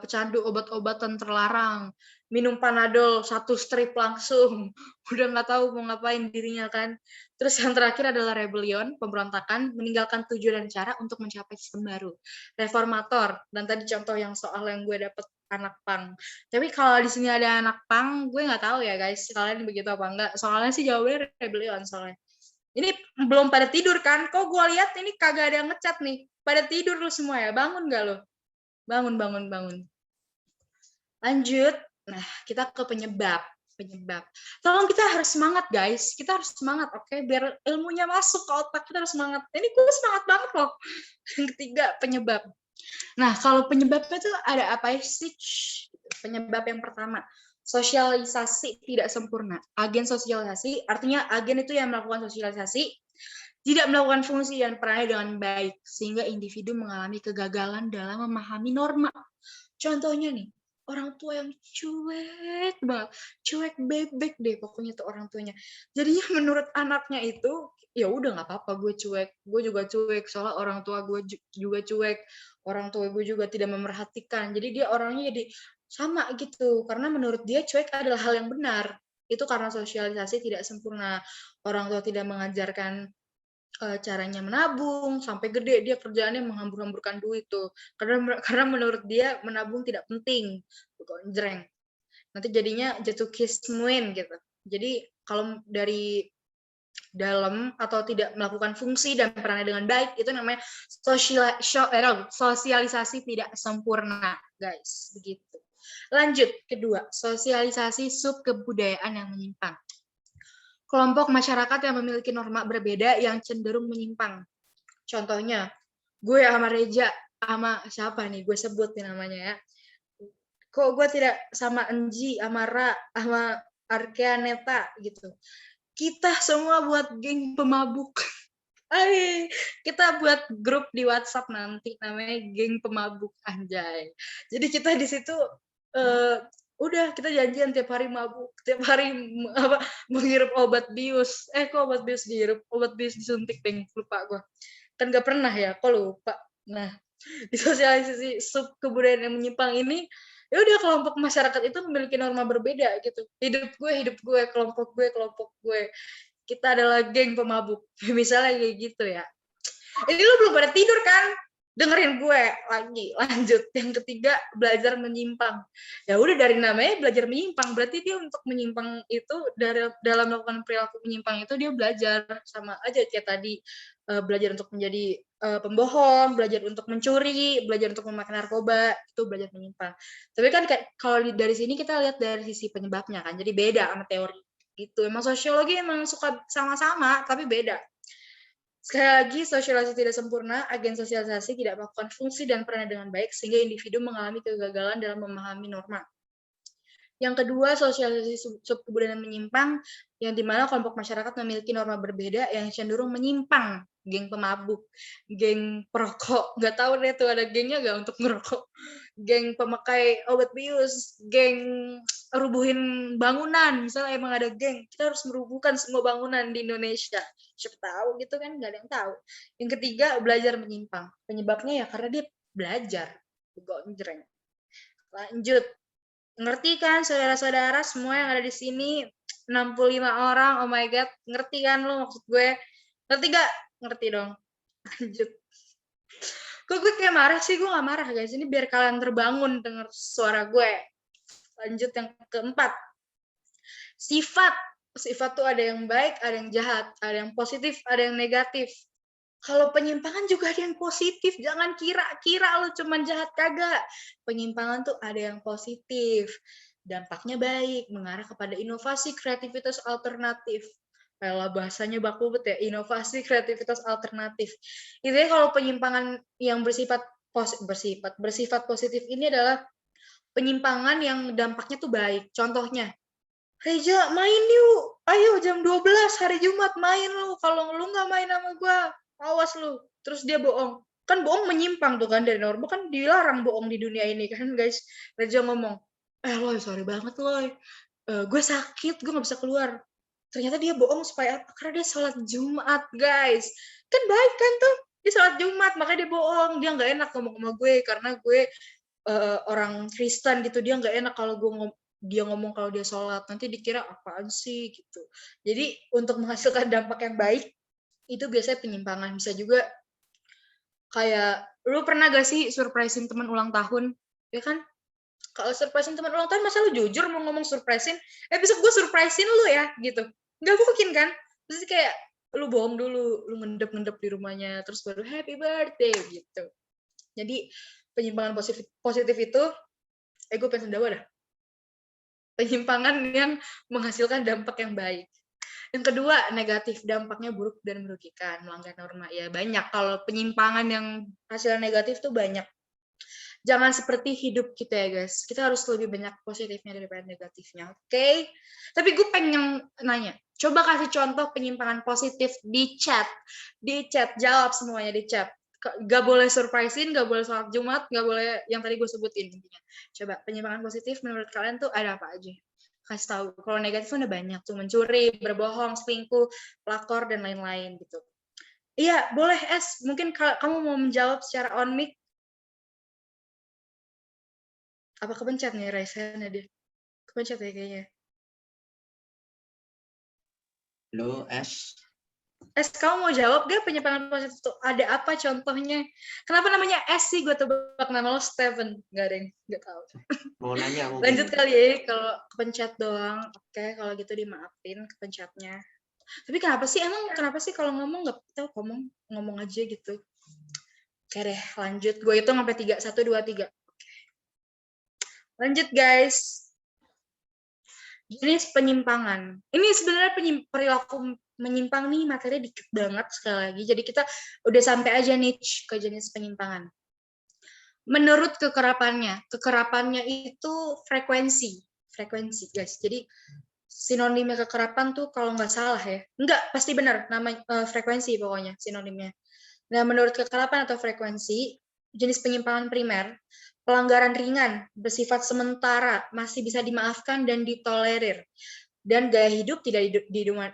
pecandu obat-obatan terlarang, minum Panadol 1 strip langsung. Udah nggak tahu mau ngapain dirinya kan. Terus yang terakhir adalah rebellion, pemberontakan, meninggalkan tujuan dan cara untuk mencapai sistem baru. Reformator, dan tadi contoh yang soal yang gue dapet anak pang. Tapi kalau di sini ada anak pang, gue nggak tahu ya guys, kalian begitu apa enggak. Soalnya sih jawabannya rebellion soalnya. Ini belum pada tidur kan? Kok gue lihat ini kagak ada yang ngecat nih. Pada tidur lu semua ya? Bangun nggak lo? Bangun. Lanjut. Nah, kita ke penyebab. Tolong kita harus semangat, guys. Kita harus semangat, oke? Biar ilmunya masuk ke otak, kita harus semangat. Ini gue semangat banget loh. Yang ketiga, penyebab. Nah, kalau penyebabnya tuh ada apa sih? Penyebab yang pertama, sosialisasi tidak sempurna. Agen sosialisasi, artinya agen itu yang melakukan sosialisasi, tidak melakukan fungsi dan perannya dengan baik, sehingga individu mengalami kegagalan dalam memahami norma. Contohnya nih, orang tua yang cuek banget, cuek bebek deh pokoknya tuh orang tuanya. Jadinya menurut anaknya itu, ya udah nggak apa-apa gue cuek, gue juga cuek, soalnya orang tua gue juga cuek, orang tua gue juga tidak memerhatikan. Jadi dia orangnya jadi sama gitu, karena menurut dia cuek adalah hal yang benar. Itu karena sosialisasi tidak sempurna. Orang tua tidak mengajarkan caranya menabung, sampai gede dia kerjaannya menghambur-hamburkan duit tuh. Karena menurut dia menabung tidak penting. Jreng. Nanti jadinya jatuh kismuin gitu. Jadi kalau dari dalam atau tidak melakukan fungsi dan perannya dengan baik, itu namanya sosialisasi tidak sempurna, guys. Begitu. Lanjut, kedua, sosialisasi subkebudayaan yang menyimpang. Kelompok masyarakat yang memiliki norma berbeda yang cenderung menyimpang. Contohnya, gue sama Reja, sama siapa nih, gue sebut nih namanya ya. Kok gue tidak sama Enji, sama Ra, sama Arkeaneta gitu. Kita semua buat geng pemabuk. Kita buat grup di WhatsApp nanti namanya geng pemabuk, anjay. Jadi kita di situ udah kita janjian tiap hari mabuk, tiap hari menghirup obat bius. Kok obat bius dihirup, obat bius disuntik, lupa gue. Kan gak pernah ya, kok lupa. Nah, di sosialisasi sub kebudayaan yang menyimpang ini, ya udah kelompok masyarakat itu memiliki norma berbeda gitu. Hidup gue, kelompok gue. Kita adalah geng pemabuk. Misalnya kayak gitu ya. Ini lu belum pada tidur kan? Dengerin gue lagi. Lanjut. Yang ketiga, belajar menyimpang. Ya udah dari namanya belajar menyimpang. Berarti dia untuk menyimpang itu dalam melakukan perilaku menyimpang itu dia belajar sama aja kayak tadi belajar untuk menjadi pembohong, belajar untuk mencuri, belajar untuk memakai narkoba, itu belajar menyimpang. Tapi kan kalau dari sini kita lihat dari sisi penyebabnya kan. Jadi beda sama teori. Gitu. Emang sosiologi emang suka sama-sama tapi beda. Sekali lagi, sosialisasi tidak sempurna, agen sosialisasi tidak melakukan fungsi dan perannya dengan baik, sehingga individu mengalami kegagalan dalam memahami norma. Yang kedua, sosialisasi subkebudayaan menyimpang, yang dimana kelompok masyarakat memiliki norma berbeda yang cenderung menyimpang. Geng pemabuk, geng perokok, nggak tahu deh tuh ada gengnya nggak untuk ngerokok, geng pemakai obat bius, geng rubuhin bangunan, misalnya emang ada geng, kita harus merubuhkan semua bangunan di Indonesia. Siapa tahu gitu kan, nggak ada yang tahu. Yang ketiga, belajar menyimpang. Penyebabnya ya karena dia belajar. Gonjreng. Lanjut. Ngerti kan saudara-saudara semua yang ada di sini 65 orang, oh my god, ngerti kan lo maksud gue? Ngerti gak? Ngerti dong. Lanjut. Kok gue kayak marah sih? Gue gak marah guys, ini biar kalian terbangun denger suara gue. Lanjut yang keempat. Sifat tuh ada yang baik, ada yang jahat, ada yang positif, ada yang negatif. Kalau penyimpangan juga ada yang positif, jangan kira-kira lo cuman jahat, kagak. Penyimpangan tuh ada yang positif, dampaknya baik, mengarah kepada inovasi, kreativitas alternatif. Kayak bahasanya baku banget ya, inovasi, kreativitas alternatif. Intinya kalau penyimpangan yang bersifat positif ini adalah penyimpangan yang dampaknya tuh baik. Contohnya, Reja, main yuk, ayo jam 12 hari Jumat main lu, kalau lu nggak main sama gue, awas lu. Terus dia bohong. Kan bohong menyimpang tuh kan dari norma, kan dilarang bohong di dunia ini kan guys. Reja ngomong, Loy, sorry banget Loy, gue sakit, gue gak bisa keluar. Ternyata dia bohong supaya apa? Karena dia sholat Jumat guys. Kan baik kan tuh, dia sholat Jumat, makanya dia bohong. Dia gak enak ngomong sama gue, karena gue orang Kristen gitu, dia gak enak kalau dia ngomong kalau dia sholat, nanti dikira apaan sih gitu. Jadi untuk menghasilkan dampak yang baik, itu biasanya penyimpangan. Bisa juga kayak, lu pernah gak sih surprisein teman ulang tahun? Ya kan? Kalau surprisein teman ulang tahun, masa lu jujur mau ngomong surprisein? Besok gue surprisein lu ya, gitu. Gak mungkin kan? Terus kayak, lu bohong dulu, lu ngendep-ngendep di rumahnya, terus baru happy birthday, gitu. Jadi, penyimpangan positif itu, gue pengen sendawa dah. Penyimpangan yang menghasilkan dampak yang baik. Yang kedua, negatif, dampaknya buruk dan merugikan, melanggar norma. Ya banyak, kalau penyimpangan yang hasil negatif tuh banyak. Jangan seperti hidup kita ya guys, kita harus lebih banyak positifnya daripada negatifnya, oke? Tapi gue pengen nanya, coba kasih contoh penyimpangan positif di chat, jawab semuanya di chat. Gak boleh surprisein, gak boleh sholat Jumat, gak boleh yang tadi gue sebutin intinya. Coba penyimpangan positif menurut kalian tuh ada apa aja? Kasih tahu. Kalau negatif ada banyak tuh, mencuri, berbohong, selingkuh, pelakor dan lain-lain gitu. Iya, boleh Es. Mungkin kamu mau menjawab secara on mic. Apa kepencet nih Raisa-nya dia? Kepencet ya kayaknya. Halo, Es. Kamu mau jawab gak penyimpangan positif itu? Ada apa contohnya? Kenapa namanya S sih? Gue tebak nama lo Steven. Gak ada yang gak tahu. Mau nanya mungkin. Lanjut kali ya, kalau kepencet doang. Oke, kalau gitu dimaafin kepencetnya. Tapi kenapa sih kalau ngomong gak tahu ngomong aja gitu. Oke deh, lanjut. Gue hitung sampai 3. 1, 2, 3. Oke. Lanjut guys. Jenis penyimpangan. Ini sebenarnya perilaku menyimpang nih materi dikit banget sekali lagi. Jadi kita udah sampai aja nih ke jenis penyimpangan. Menurut kekerapannya itu frekuensi guys. Jadi sinonimnya kekerapan tuh kalau nggak salah ya, nggak pasti benar nama frekuensi pokoknya sinonimnya. Nah menurut kekerapan atau frekuensi, jenis penyimpangan primer, pelanggaran ringan, bersifat sementara, masih bisa dimaafkan dan ditolerir, dan gaya hidup tidak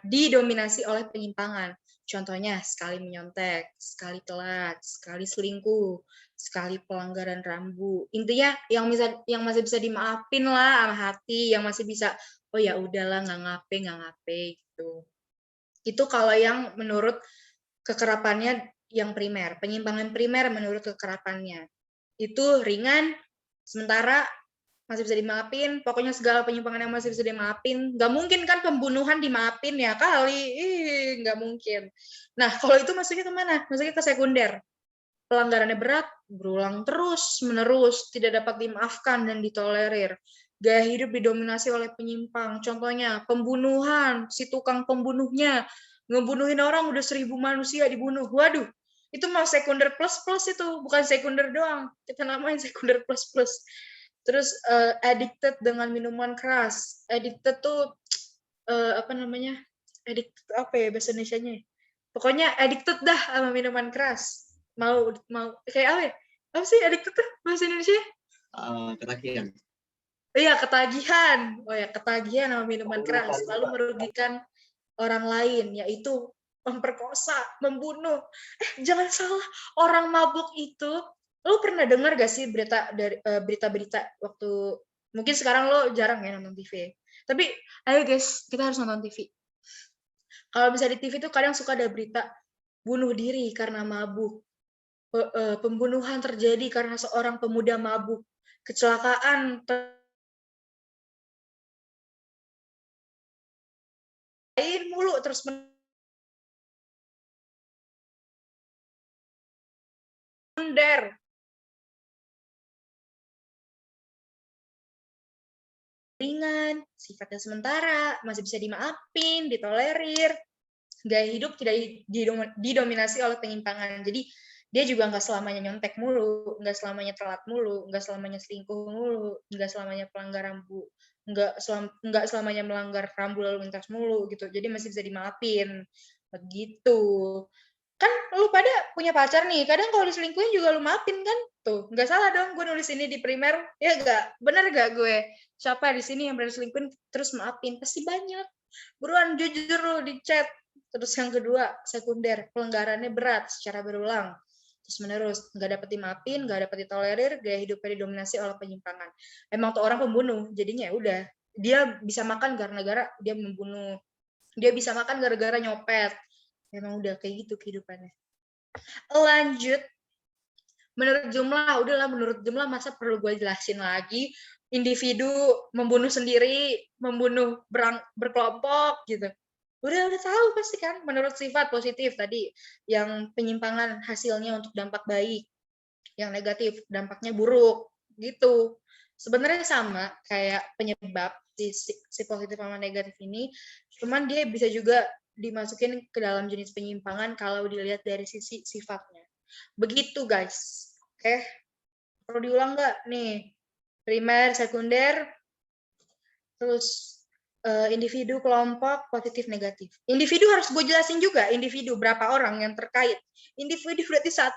didominasi oleh penyimpangan. Contohnya, sekali menyontek, sekali telat, sekali selingkuh, sekali pelanggaran rambu. Intinya yang masih bisa dimaafin lah sama hati, yang masih bisa, oh ya udahlah nggak ngape gitu. Itu kalau yang menurut kekerapannya yang primer. Penyimpangan primer menurut kekerapannya itu ringan, sementara, masih bisa dimaafin. Pokoknya segala penyimpangan yang masih bisa dimaafin. Nggak mungkin kan pembunuhan dimaafin ya kali. Nggak mungkin. Nah, kalau itu masuknya kemana? Masuknya ke sekunder. Pelanggarannya berat, berulang terus-menerus, tidak dapat dimaafkan dan ditolerir. Gaya hidup didominasi oleh penyimpang. Contohnya, pembunuhan, si tukang pembunuhnya, ngebunuhin orang udah 1000 manusia dibunuh. Waduh, itu mah sekunder plus-plus itu, bukan sekunder doang. Kita namain sekunder plus-plus. Terus addicted dengan minuman keras. Addicted tuh addicted apa ya bahasa Indonesianya? Pokoknya addicted dah sama minuman keras. Mau kayak apa ya? Apa sih addicted tuh bahasa Indonesia? Ketagihan. Iya, ketagihan. Oh ya, ketagihan sama minuman keras, lalu merugikan orang lain, yaitu memperkosa, membunuh. Jangan salah, orang mabuk itu, lo pernah dengar gak sih berita-berita waktu, mungkin sekarang lo jarang ya nonton TV, tapi ayo guys, kita harus nonton TV. Kalau misalnya di TV tuh kadang suka ada berita bunuh diri karena mabuk, pembunuhan terjadi karena seorang pemuda mabuk, kecelakaan mulu terus sekunder, ringan, sifatnya sementara, masih bisa dimaafin, ditolerir, gaya hidup tidak didominasi oleh penyimpangan. Jadi dia juga nggak selamanya nyontek mulu, nggak selamanya telat mulu, nggak selamanya selingkuh mulu, nggak selamanya pelanggar rambu, nggak selamanya melanggar rambu lalu lintas mulu gitu. Jadi masih bisa dimaafin begitu. Kan lu pada punya pacar nih, kadang kalau diselingkuhin juga lu maafin kan? Tuh, nggak salah dong gue nulis ini di primer, ya nggak? Bener nggak gue? Siapa di sini yang berani selingkuhin terus maafin? Pasti banyak. Buruan jujur lu di chat. Terus yang kedua, sekunder, pelanggarannya berat secara berulang. Terus menerus, nggak dapat dimaafin, nggak dapat ditolerir, gaya hidupnya didominasi oleh penyimpangan. Emang tuh orang pembunuh, jadinya udah. Dia bisa makan gara-gara dia membunuh. Dia bisa makan gara-gara nyopet. Emang udah kayak gitu kehidupannya. Lanjut, menurut jumlah masa perlu gue jelasin lagi. Individu membunuh sendiri, membunuh berkelompok gitu. Udah tahu pasti kan. Menurut sifat positif tadi, yang penyimpangan hasilnya untuk dampak baik, yang negatif dampaknya buruk gitu. Sebenarnya sama kayak penyebab si positif sama negatif ini, cuman dia bisa juga dimasukin ke dalam jenis penyimpangan kalau dilihat dari sisi sifatnya. Begitu guys. Oke. Perlu diulang nggak nih? Primer, sekunder, terus individu, kelompok, positif, negatif. Individu harus gue jelasin juga, individu berapa orang yang terkait. Individu berarti 1.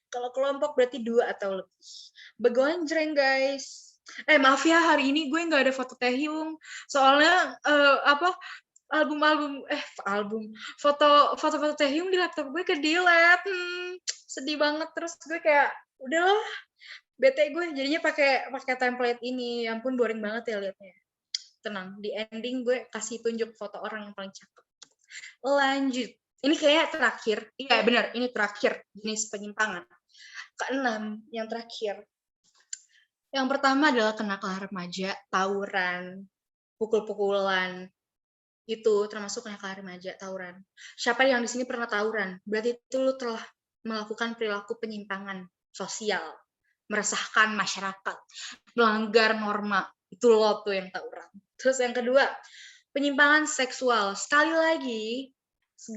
Kalau kelompok berarti 2 atau lebih. Begonjreng guys. Maaf ya, hari ini gue nggak ada foto Taehyung. Soalnya foto Taehyung di laptop gue ke delete. Sedih banget. Terus gue kayak udahlah, bete gue jadinya pakai template ini. Ampun, boring banget ya liatnya. Tenang, di ending gue kasih tunjuk foto orang yang paling cakep. Lanjut. Ini kayak terakhir. Iya benar, ini terakhir jenis penyimpangan. Keenam, yang terakhir. Yang pertama adalah kenakalan remaja, tawuran, pukul-pukulan. Itu termasuk kenakalan remaja, tawuran. Siapa yang di sini pernah tawuran? Berarti itu lu telah melakukan perilaku penyimpangan sosial, meresahkan masyarakat, melanggar norma. Itu lo tuh yang tawuran. Terus yang kedua, penyimpangan seksual. Sekali lagi,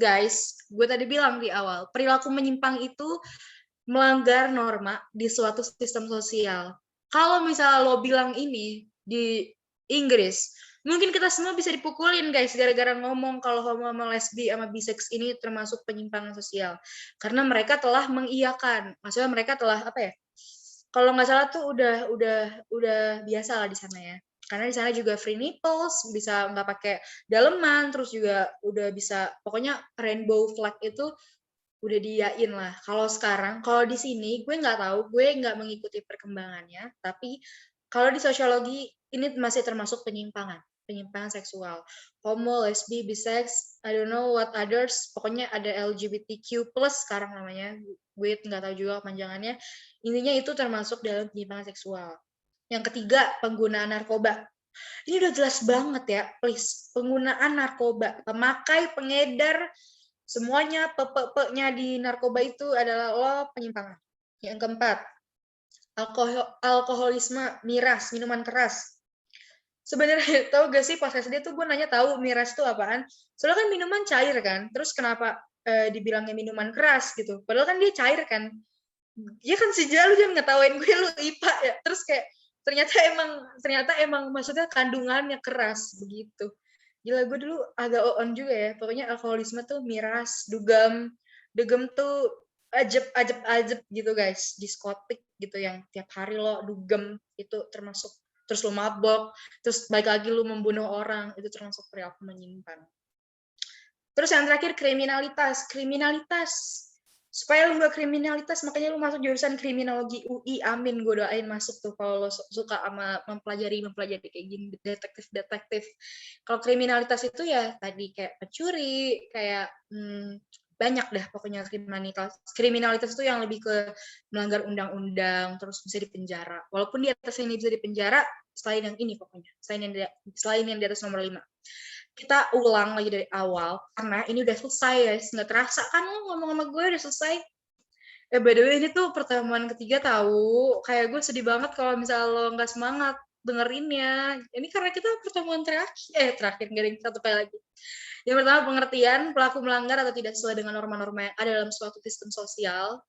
guys, gue tadi bilang di awal, perilaku menyimpang itu melanggar norma di suatu sistem sosial. Kalau misalnya lo bilang ini di Inggris, mungkin kita semua bisa dipukulin guys gara-gara ngomong kalau homo sama lesbi sama bisex ini termasuk penyimpangan sosial. Karena mereka telah mengiyakan, maksudnya mereka telah apa ya? Kalau nggak salah tuh udah biasa lah di sana ya. Karena di sana juga free nipples, bisa nggak pakai daleman, terus juga udah bisa, pokoknya rainbow flag itu udah diiyain lah. Kalau sekarang, kalau di sini gue nggak tahu, gue nggak mengikuti perkembangannya, tapi kalau di sosiologi ini masih termasuk penyimpangan seksual. Homo, lesbi, bisex, I don't know what others, pokoknya ada LGBTQ+ sekarang namanya, gue nggak tahu juga kepanjangannya. Intinya itu termasuk dalam penyimpangan seksual. Yang ketiga, penggunaan narkoba. Ini udah jelas banget ya, please. Penggunaan narkoba, pemakai, pengedar, semuanya pe-nya di narkoba itu adalah lo penyimpangan. Yang keempat, alkoholisme, miras, minuman keras. Sebenarnya tau gak sih pas SD tuh gue nanya tahu miras itu apaan. Soalnya kan minuman cair kan, terus kenapa dibilangnya minuman keras gitu. Padahal kan dia cair kan. Ya kan si Jalu jangan ngetawain gue lu IPA ya. Terus kayak ternyata emang maksudnya kandungannya keras begitu. Gila, gue dulu agak on juga ya. Pokoknya alkoholisme tuh miras, dugem tuh ajeb gitu guys, diskotik gitu yang tiap hari lo dugem itu termasuk, terus lo mabok, terus balik lagi lo membunuh orang, itu termasuk perilaku menyimpang. Terus yang terakhir kriminalitas. Supaya lu nggak kriminalitas, makanya lu masuk jurusan kriminologi UI. Amin, gue doain masuk tuh kalau lo suka sama mempelajari kayak gini, detektif. Kalau kriminalitas itu ya tadi kayak pencuri, kayak banyak dah pokoknya kriminalitas itu yang lebih ke melanggar undang-undang, terus bisa dipenjara. Walaupun di atas ini bisa dipenjara, selain yang ini pokoknya, selain yang di atas nomor 5. Kita ulang lagi dari awal karena ini udah selesai guys, nggak terasa kan lo ngomong sama gue udah selesai. By the way ini tuh pertemuan ketiga tahu, kayak gue sedih banget kalau misalnya lo nggak semangat dengerinnya. Ini karena kita pertemuan terakhir nggak ada yang satu kali lagi. Yang pertama, pengertian pelaku melanggar atau tidak sesuai dengan norma-norma yang ada dalam suatu sistem sosial.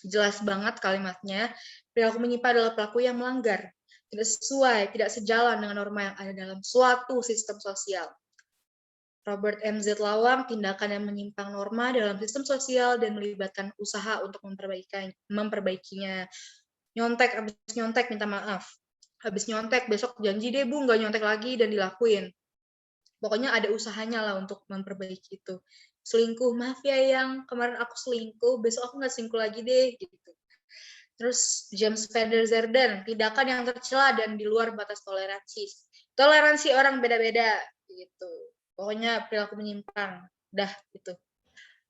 Jelas banget kalimatnya, perilaku menyimpang adalah pelaku yang melanggar, tidak sesuai, tidak sejalan dengan norma yang ada dalam suatu sistem sosial. Robert M.Z. Lawang, tindakan yang menyimpang norma dalam sistem sosial dan melibatkan usaha untuk memperbaikinya. Habis nyontek minta maaf. Habis nyontek, besok janji deh Bu, nggak nyontek lagi dan dilakuin. Pokoknya ada usahanya lah untuk memperbaiki itu. Selingkuh, maaf ya yang kemarin aku selingkuh, besok aku nggak selingkuh lagi deh, gitu. Terus James Van der Zerden, tindakan yang tercela dan di luar batas toleransi. Toleransi orang beda-beda, gitu. Pokoknya perilaku menyimpang, dah gitu.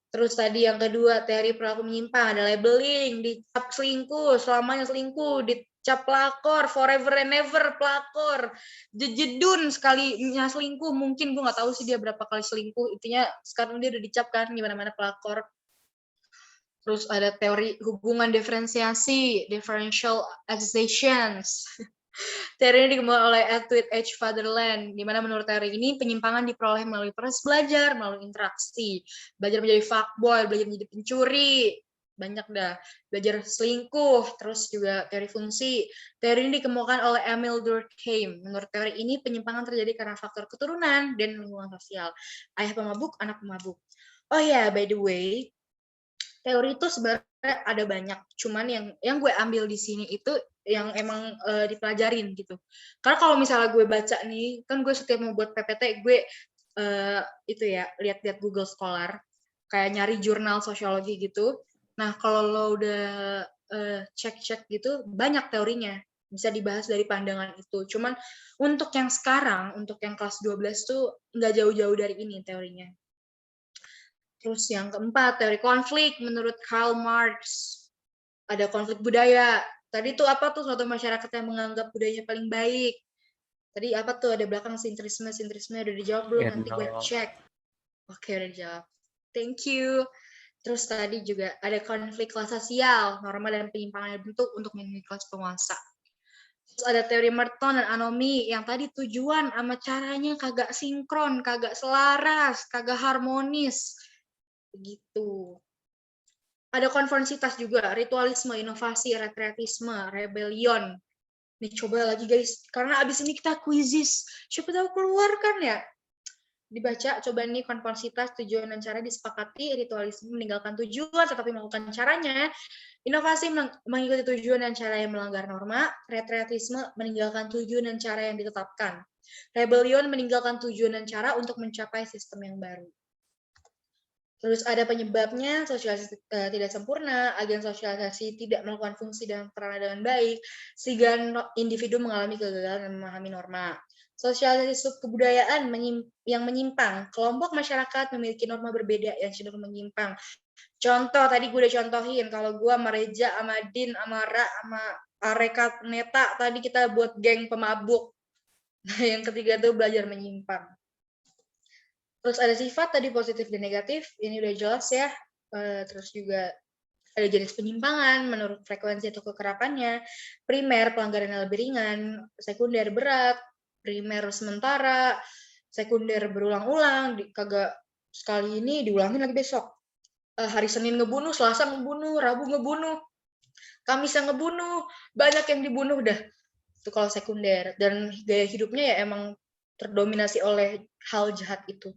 Terus tadi yang kedua, teori perilaku menyimpang, ada labeling, dicap selingkuh, selamanya selingkuh, dicap pelakor, forever and ever pelakor, jejedun sekalinya selingkuh, mungkin gue nggak tahu sih dia berapa kali selingkuh, intinya sekarang dia udah dicap kan gimana-mana pelakor. Terus ada teori hubungan diferensiasi, differential accusations. Teori ini dikembangkan oleh Edwin H. Fatherland, di mana menurut teori ini penyimpangan diperoleh melalui proses belajar, melalui interaksi. Belajar menjadi fuckboy, belajar menjadi pencuri, banyak dah. Belajar selingkuh, terus juga teori fungsi. Teori ini dikembangkan oleh Emil Durkheim. Menurut teori ini, penyimpangan terjadi karena faktor keturunan dan lingkungan sosial. Ayah pemabuk, anak pemabuk. Oh ya, by the way, teori itu sebenarnya ada banyak, cuman yang gue ambil di sini itu yang emang dipelajarin gitu. Karena kalau misalnya gue baca nih, kan gue setiap mau buat PPT gue itu ya lihat-lihat Google Scholar, kayak nyari jurnal sosiologi gitu. Nah kalau lo udah cek-cek gitu, banyak teorinya, bisa dibahas dari pandangan itu. Cuman untuk yang sekarang, untuk yang kelas 12 tuh nggak jauh-jauh dari ini teorinya. Terus yang keempat, teori konflik menurut Karl Marx. Ada konflik budaya. Tadi tuh apa tuh suatu masyarakat yang menganggap budayanya paling baik. Tadi apa tuh ada belakang sintrisme udah dijawab belum? Nanti gue cek. Oke, udah dijawab. Thank you. Terus tadi juga ada konflik kelas sosial, norma dan penyimpangan bentuk untuk melindungi kelas penguasa. Terus ada teori Merton dan Anomi yang tadi tujuan sama caranya kagak sinkron, kagak selaras, kagak harmonis. Begitu. Ada konformitas juga, ritualisme, inovasi, retreatisme, rebellion. Nih coba lagi guys, karena abis ini kita quizzes. Siapa tahu keluar kan ya? Dibaca, coba nih konformitas, tujuan dan cara disepakati, ritualisme meninggalkan tujuan tetapi melakukan caranya, inovasi mengikuti tujuan dan cara yang melanggar norma, retreatisme meninggalkan tujuan dan cara yang ditetapkan, rebellion meninggalkan tujuan dan cara untuk mencapai sistem yang baru. Terus ada penyebabnya, sosialisasi tidak sempurna, agen sosialisasi tidak melakukan fungsi dan peran dengan baik, sehingga individu mengalami kegagalan memahami norma. Sosialisasi kebudayaan yang menyimpang, kelompok masyarakat memiliki norma berbeda yang cenderung menyimpang. Contoh, tadi gue udah contohin, kalau gue sama Reja, sama Din, sama Ra, sama Areka, Neta, tadi kita buat geng pemabuk. Nah, yang ketiga tuh belajar menyimpang. Terus ada sifat tadi positif dan negatif, ini udah jelas ya. Terus juga ada jenis penyimpangan menurut frekuensi atau kekerapannya. Primer, pelanggaran yang lebih ringan. Sekunder, berat. Primer, sementara. Sekunder, berulang-ulang. Kagak sekali ini diulangin lagi besok. Hari Senin ngebunuh, Selasa ngebunuh, Rabu ngebunuh, Kamis yang ngebunuh. Banyak yang dibunuh dah. Itu kalau sekunder. Dan gaya hidupnya ya emang terdominasi oleh hal jahat itu.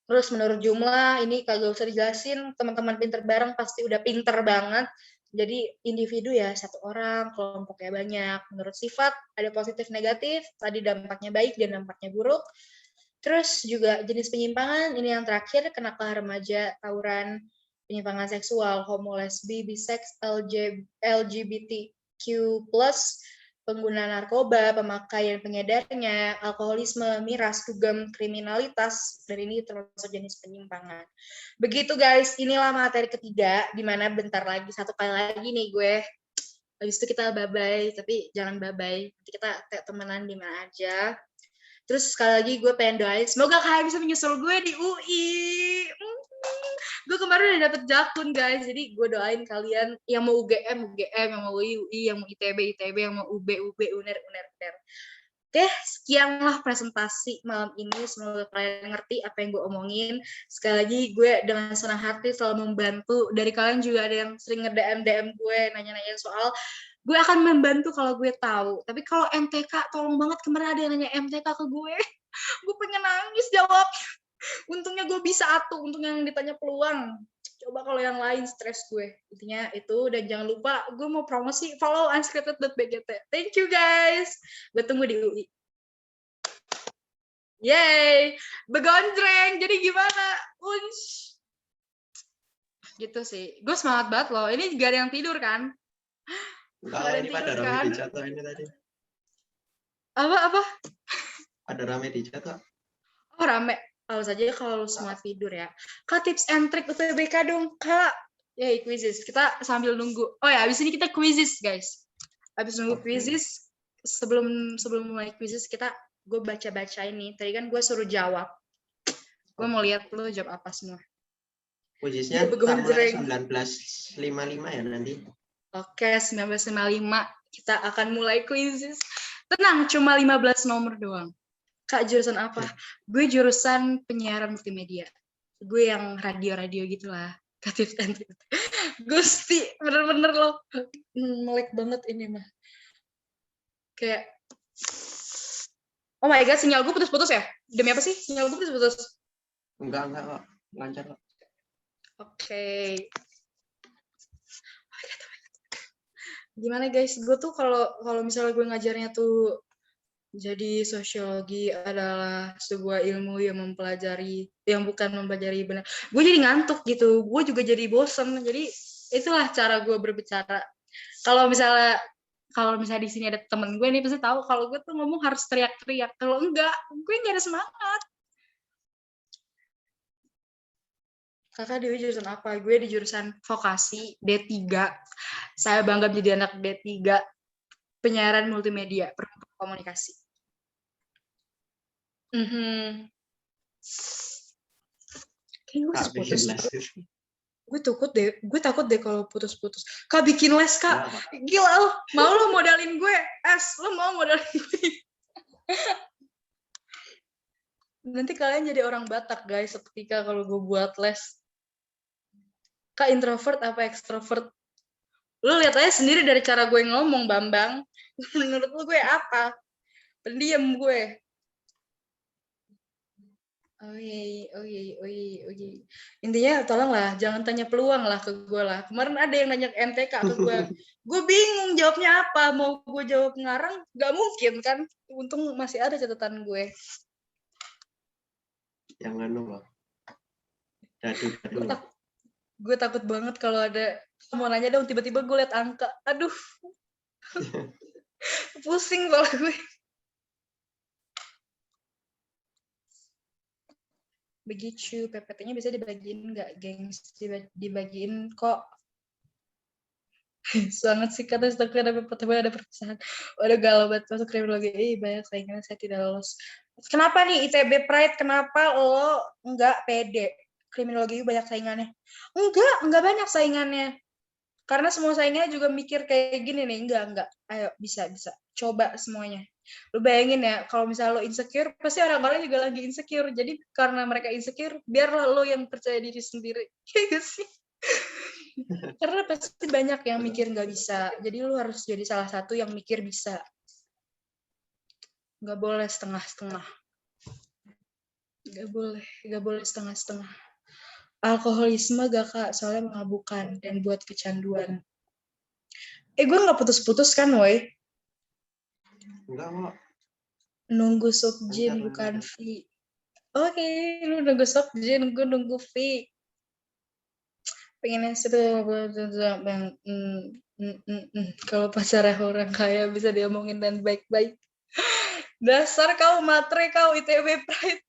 Terus menurut jumlah, ini kagak usah dijelasin, teman-teman pinter bareng pasti udah pinter banget. Jadi individu ya satu orang, kelompoknya banyak. Menurut sifat ada positif negatif, tadi dampaknya baik dan dampaknya buruk. Terus juga jenis penyimpangan, ini yang terakhir, kenakalan remaja, tawuran, penyimpangan seksual, homo, lesbi, biseks, LGBTQ+, pengguna narkoba, pemakaian pengedarnya, alkoholisme, miras, dugem, kriminalitas, dan ini termasuk jenis penyimpangan. Begitu guys, inilah materi ketiga, dimana bentar lagi, satu kali lagi nih gue, habis itu kita bye-bye, tapi jangan bye-bye, nanti kita temenan di mana aja. Terus sekali lagi gue pengen doain, semoga kalian bisa menyusul gue di UI. Gue kemarin udah dapet jakun guys, jadi gue doain kalian yang mau UGM, yang mau UI, yang mau ITB, yang mau UB, UNER. Oke, sekianlah presentasi malam ini. Semoga kalian ngerti apa yang gue omongin. Sekali lagi gue dengan senang hati selalu membantu. Dari kalian juga ada yang sering nge-DM gue, nanya-nanya soal. Gue akan membantu kalau gue tahu. Tapi kalau MTK, tolong banget, kemarin ada yang nanya MTK ke gue. Gue pengen nangis jawab. Untungnya gue bisa untungnya yang ditanya peluang. Coba kalau yang lain stres gue. Intinya itu, dan jangan lupa gue mau promosi, follow unscripted.bgt. Thank you guys. Gue tunggu di UI. Yay, begonjreng. Jadi gimana? Unsh. Gitu sih. Gue semangat banget loh. Ini gak ada yang tidur kan? Enggak, ini pada rame di chat ini tadi. Apa? Ada rame di chat kok. Oh, rame. Awas aja kalau semua tidur ya. Kak, tips and trick UTBK dong, Kak. Yay, quizzes. Kita sambil nunggu. Oh ya, abis ini kita quizzes, guys. Abis nunggu quizzes, sebelum mulai quizzes, gue baca-baca ini. Tadi kan gue suruh jawab. Gue mau lihat lo jawab apa semua. Quizesnya mulai 19.55 ya nanti. Oke, 19.55. Kita akan mulai quizzes. Tenang, cuma 15 nomor doang. Kak, jurusan apa? Gue jurusan penyiaran multimedia. Gue yang radio-radio gitulah. Kreatif and Gusti, bener-bener loh. Melek banget ini mah. Kayak, oh my god, sinyal gue putus-putus ya? Demi apa sih? Sinyal gue putus-putus? Enggak kok. Lancar kok. Oke. Gimana guys? Gue tuh kalau misalnya gue ngajarnya tuh, jadi sosiologi adalah sebuah ilmu yang bukan mempelajari benar. Gue jadi ngantuk gitu. Gue juga jadi bosen. Jadi itulah cara gue berbicara. Kalau misalnya di sini ada temen gue nih pasti tahu kalau gue tuh ngomong harus teriak-teriak. Kalau enggak, gue nggak ada semangat. Kakak di jurusan apa? Gue di jurusan vokasi D3. Saya bangga menjadi anak D3. Penyiaran multimedia, komunikasi. Kayaknya gue takut deh kalau putus-putus. Kak, bikin les, Kak. Gila lo, mau lo modalin gue? Lo mau modalin gue? Nanti kalian jadi orang Batak, guys, seketika kalau gue buat les. Kak, introvert apa extrovert? Lo lihat aja sendiri dari cara gue ngomong, Bambang. Menurut lo gue apa? Pendiam gue. Oh iya. Intinya tolonglah jangan tanya peluang lah ke gue lah. Kemarin ada yang nanya MTK ke gue. Gue bingung jawabnya apa. Mau gue jawab ngarang? Gak mungkin kan. Untung masih ada catatan gue. Jangan lupa. Gue takut banget kalau ada mau nanya dong tiba-tiba gue liat angka. Aduh. Pusing kepala gue. Begitu, PPT-nya bisa dibagiin nggak, gengs? Dibagiin kok. Sangat sih kata stok ada PPT, ada perpisahan. Waduh, galau banget masuk kriminologi. Banyak saingannya, saya tidak lolos. Kenapa nih ITB Pride? Kenapa lo nggak pede? Kriminologi banyak saingannya. Enggak banyak saingannya. Karena semua saingannya juga mikir kayak gini nih. Enggak. Ayo, bisa. Coba semuanya. Lu bayangin ya, kalau misalnya lo insecure, pasti orang-orang juga lagi insecure. Jadi karena mereka insecure, biarlah lo yang percaya diri sendiri. Iya sih. Karena pasti banyak yang mikir nggak bisa. Jadi lo harus jadi salah satu yang mikir bisa. Nggak boleh setengah-setengah. Nggak boleh setengah-setengah. Alkoholisme gak Kak, soalnya memabukkan dan buat kecanduan. Gue nggak putus-putus kan, woy? Enggak kok. Nunggu Subjin bukan V. Oke, lu nunggu Subjin, gue nunggu V. Pengennya seru kalau pacarnya orang kaya bisa diomongin dan baik-baik. Dasar kau matre kau ITB Pride.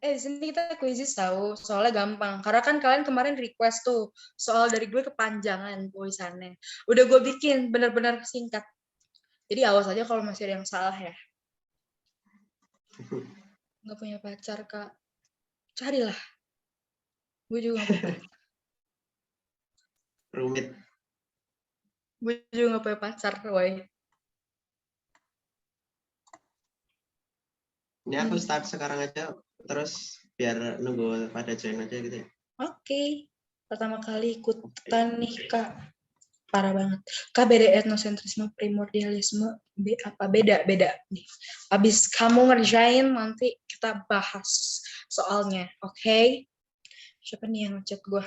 Di sini kita kuisis tahu, soalnya gampang. Karena kan kalian kemarin request tuh soal dari gue kepanjangan tulisannya. Udah gue bikin benar-benar singkat. Jadi awas aja kalau masih ada yang salah ya. Nggak punya pacar Kak, carilah. Gue juga nggak punya pacar. Rumit. Gue juga nggak punya pacar, woy. Ini aku start sekarang aja, terus biar nunggu pada join aja gitu ya. Oke. Pertama kali ikutan nih Kak. Parah banget. Kak beda etnosentrisme, primordialisme, apa beda nih. Abis kamu ngerjain nanti kita bahas soalnya, oke? Siapa nih yang ngechat gue?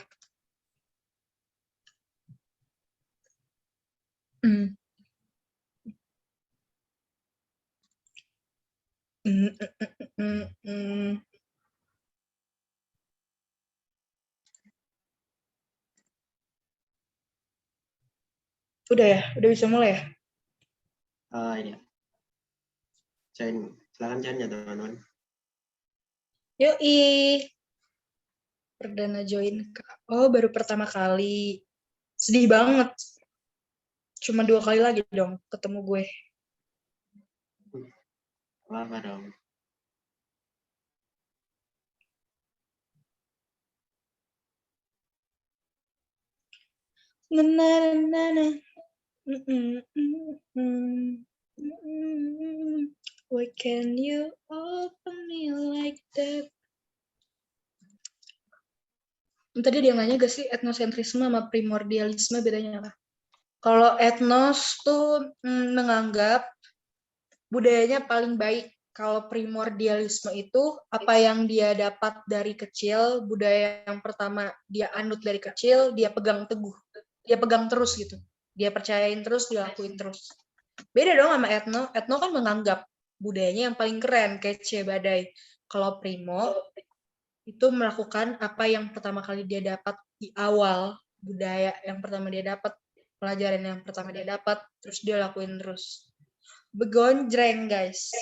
Udah ya? Udah bisa mulai ya? Ini ya. Silakan join ya teman-teman. Yoi. Perdana join Kak. Oh, baru pertama kali. Sedih banget. Cuma 2 kali lagi dong ketemu gue. Apa dong? Why can you open me like that? Tadi dia nanya gak sih etnosentrisme sama primordialisme bedanya apa? Kalau etnos tuh menganggap budayanya paling baik. Kalau primordialisme itu apa yang dia dapat dari kecil, budaya yang pertama dia anut dari kecil, dia pegang teguh. Dia pegang terus gitu. Dia percayain terus, dia lakuin terus. Beda dong sama etno. Etno kan menganggap budayanya yang paling keren, kece, badai. Kalau primo itu melakukan apa yang pertama kali dia dapat di awal, budaya yang pertama dia dapat, pelajaran yang pertama dia dapat, terus dia lakuin terus. Begonjreng, guys.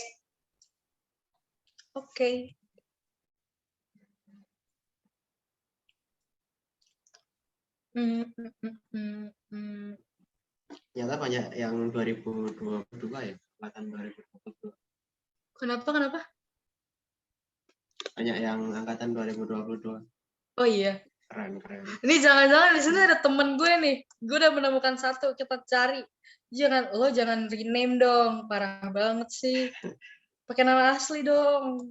Oke. Ternyata banyak yang 2022 ya, angkatan 2022. Kenapa? Banyak yang angkatan 2022. Oh iya. Keren. Ini jangan-jangan di sini ada temen gue nih. Gue udah menemukan satu, kita cari. Jangan rename dong, parah banget sih. Pakai nama asli dong.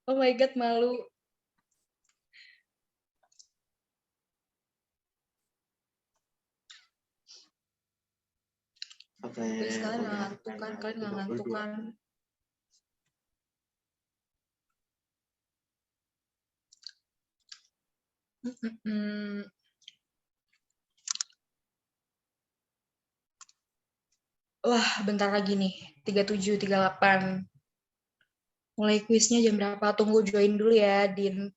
Oh my god, malu. Guys, kalian nggak ngantuk kan? Wah, bentar lagi nih. 37, 38. Mulai kuisnya jam berapa? Tunggu join dulu ya, Din.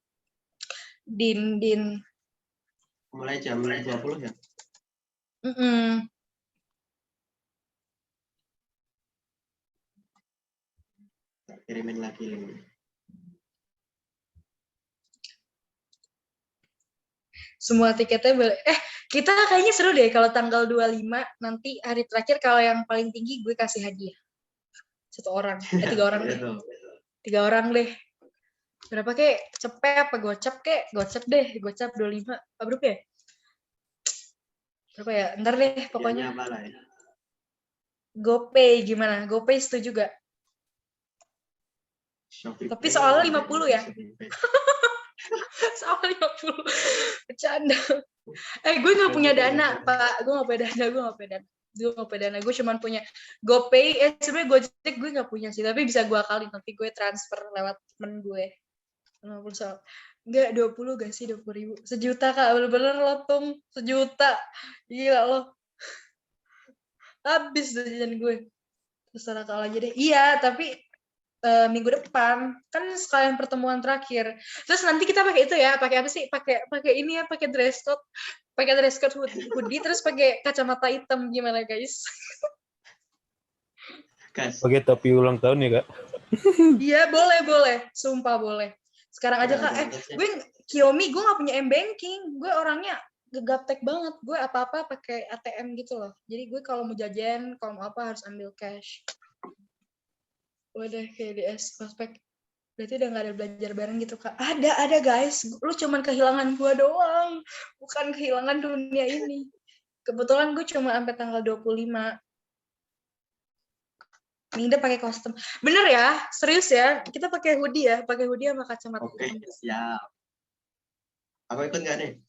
Mulai jam 20 ya? Kirimin lagi link. Semua tiketnya kita kayaknya seru deh kalau tanggal 25 nanti hari terakhir, kalau yang paling tinggi gue kasih hadiah. 1 orang. 3 orang deh. 3 orang deh. Berapa kek? Cepet apa gocap kek? Gocap deh, gocap 25. Apa berapa ya? Berapa ya? Ntar deh pokoknya. Ya? GoPay gimana? GoPay setuju juga. Tapi soalnya 50 ya. Sama 50. Bercanda. Gue nggak punya dana, Pak. Gue nggak punya dana. Gue cuma punya GoPay. Sebenarnya Gojek gue nggak punya sih, tapi bisa gue akalin. Nanti gue transfer lewat temen gue. 50 soal. Enggak, 20 gak sih? 20.000. Sejuta, Kak. Bener-bener lotung. Sejuta. Gila loh. Habis jajan gue. Terserah kalau aja deh. Iya, tapi minggu depan kan sekalian pertemuan terakhir. Terus nanti kita pakai itu ya, pakai apa sih? Pakai ini ya, pakai dress code hoodie, terus pakai kacamata hitam, gimana guys? Pakai topi ulang tahun ya, Kak? Iya, boleh, sumpah boleh. Sekarang aja Kak, gue Xiaomi, gue nggak punya m-banking, gue orangnya gaptek banget, gue apa-apa pakai ATM gitu loh. Jadi gue kalau mau jajan, kalau mau apa harus ambil cash. Udah kayak di prospek. Berarti udah gak ada belajar bareng gitu, Kak. Ada guys. Lu cuman kehilangan gue doang. Bukan kehilangan dunia ini. Kebetulan gue cuma sampai tanggal 25. Nida pakai kostum. Bener ya? Serius ya? Kita pakai hoodie ya? Pakai hoodie sama kacamata. Oke, siap. Aku ikut gak nih?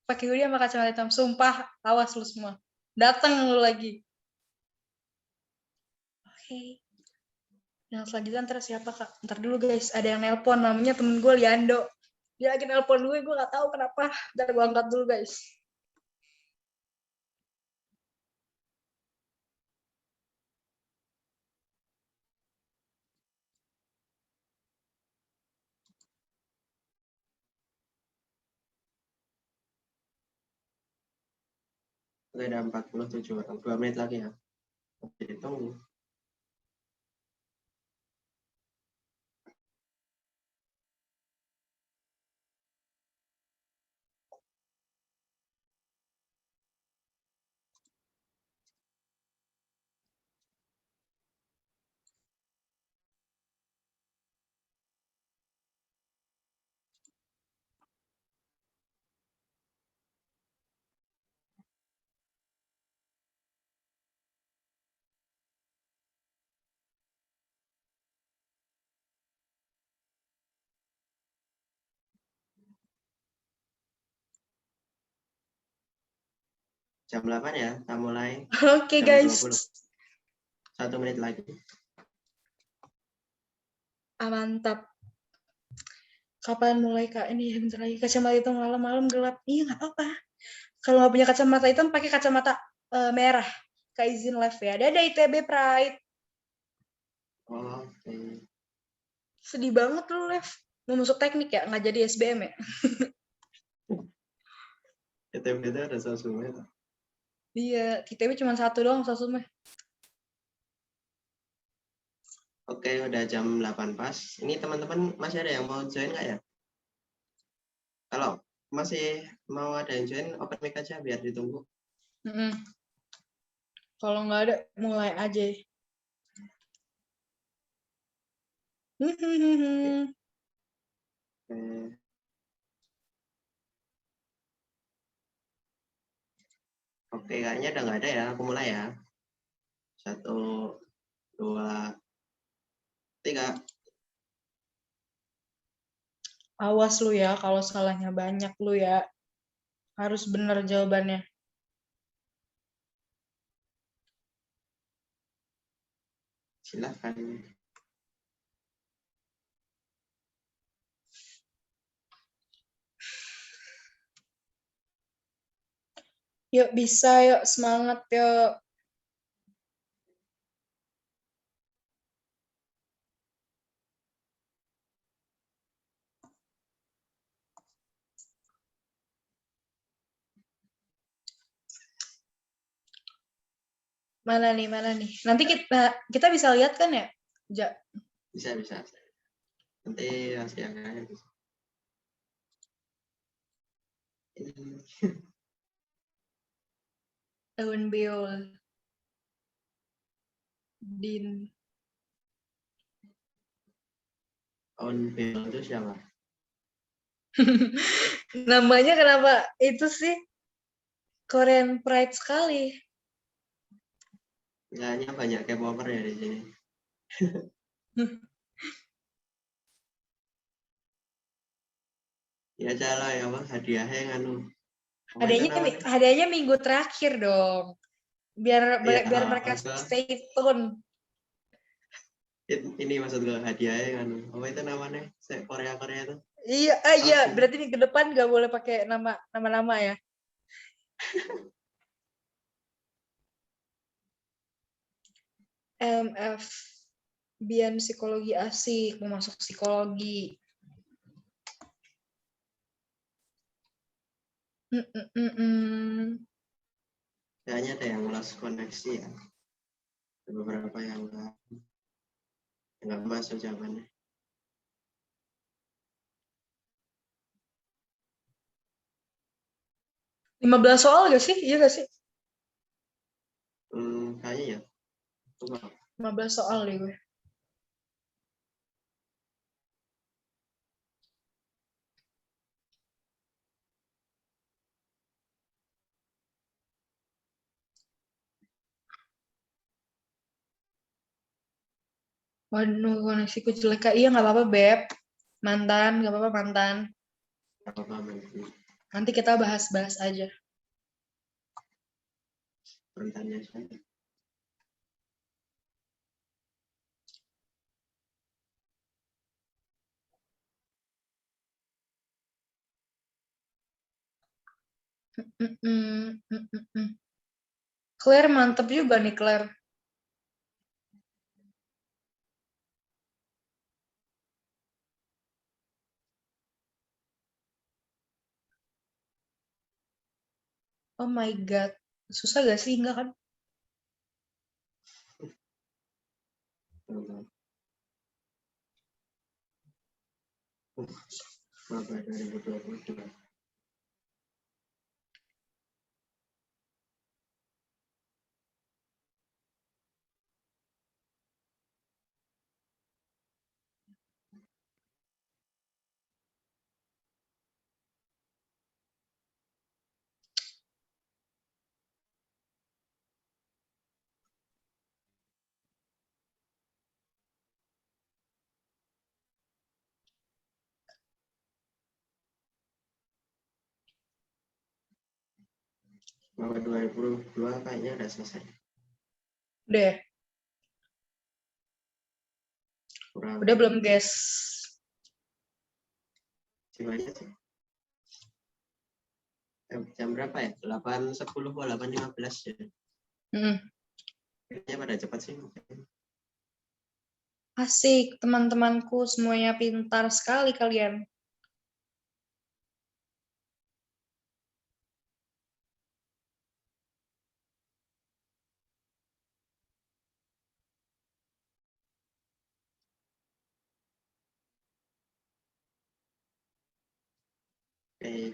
Pakai hoodie sama kacamata hitam. Sumpah, awas lu semua. Datang lu lagi. Oke. Yang selanjutnya ntar siapa, Kak? Ntar dulu guys, ada yang nelpon, namanya temen gue Liando. Dia lagi nelpon gue gak tahu kenapa. Ntar gue angkat dulu guys. Oke, ada 47 orang. 2 menit lagi ya. Oke, tunggu. Jam 8 ya, kita mulai. Oke, guys. 20. 1 menit lagi. Mantap. Kapan mulai, Kak? Ini bentar lagi. Kacamata hitam malam-malam gelap. Iya, nggak apa-apa. Kalau nggak punya kacamata hitam, pakai kacamata merah. Kak izin live ya. Dadah ITB Pride. Oke. Sedih banget lu live. Mau masuk teknik ya? Nggak jadi SBM ya? ITB itu ada sosumnya. Iya, ITB cuma satu doang sosumnya. Oke, udah jam 8 pas. Ini teman-teman masih ada yang mau join nggak ya? Kalau masih mau ada yang join, open mic aja biar ditunggu. Kalau nggak ada, mulai aja. Oke, kayaknya udah nggak ada ya. Aku mulai ya. 1, 2, 3. Awas lu ya, kalau salahnya banyak lu ya. Harus benar jawabannya. Silakan. Yuk bisa, yuk semangat, yuk. Mana nih? Nanti kita bisa lihat kan ya? Bisa. Nanti hasilnya bisa. Daun beol. Din. Daun beol itu siapa? Namanya kenapa itu sih? Korean Pride sekali. Kayaknya banyak K-popper ya di sini. Ya cara ya Bang, hadiahnya nganu. Hadiahnya minggu terakhir dong. Biar mereka stay tune. Ini maksud gue hadiahnya nganu. Apa itu namanya? Korea itu. Iya, berarti nih ke depan nggak boleh pakai nama ya. MF Bian psikologi asik, mau masuk psikologi. Kayaknya ada yang lost koneksi ya. Ada beberapa yang nggak masuk jawabannya. Lima 15 soal gak sih? Iya gak sih? Kayaknya ya. Coba. 15 soal deh gue. Waduh, koneksiku jelek. Iya nggak apa-apa, Beb. Mantan, nggak apa-apa mantan. Nggak apa-apa. Nanti kita bahas-bahas aja. Mantannya saya. Claire mantep juga nih, Claire. Oh my God. Susah gak sih? Enggak kan? Berapa 2022? Bahwa 2022 kayaknya udah selesai. Udah. Udah belum, guys? Gimana sih? Jam berapa ya? 8.10 atau 8.15 ya? Kayaknya pada cepat sih. Asik, teman-temanku semuanya pintar sekali kalian.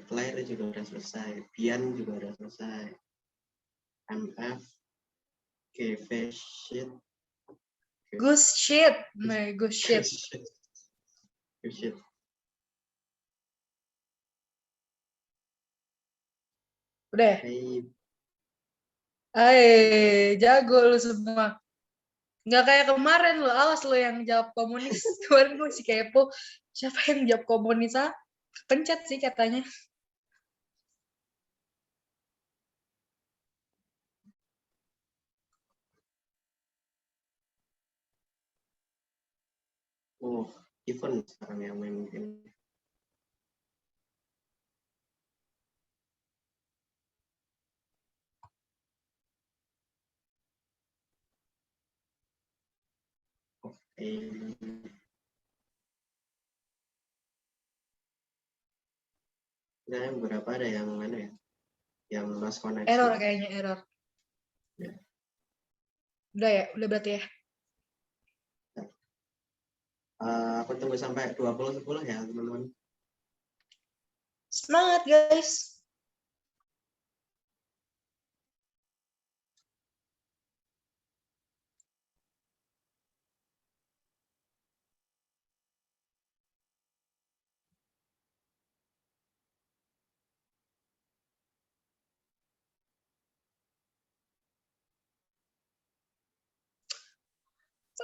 Claire juga udah selesai. Bian juga udah selesai. MF. Shit. Goose shit. Nah, goose shit. Goose shit. Udah. Jago lu semua. Nggak kayak kemarin lo, awas lo yang jawab komunis. Kemarin gue masih kepo. Siapa yang jawab komunis? Pencet sih katanya. Oh, event sekarang yang main mungkin. Nah, beberapa ada yang mana ya? Yang lost koneksi. Error kayaknya, error. Ya. Udah ya, udah berarti ya. Aku tunggu sampai 20.10 ya, teman-teman. Semangat, guys.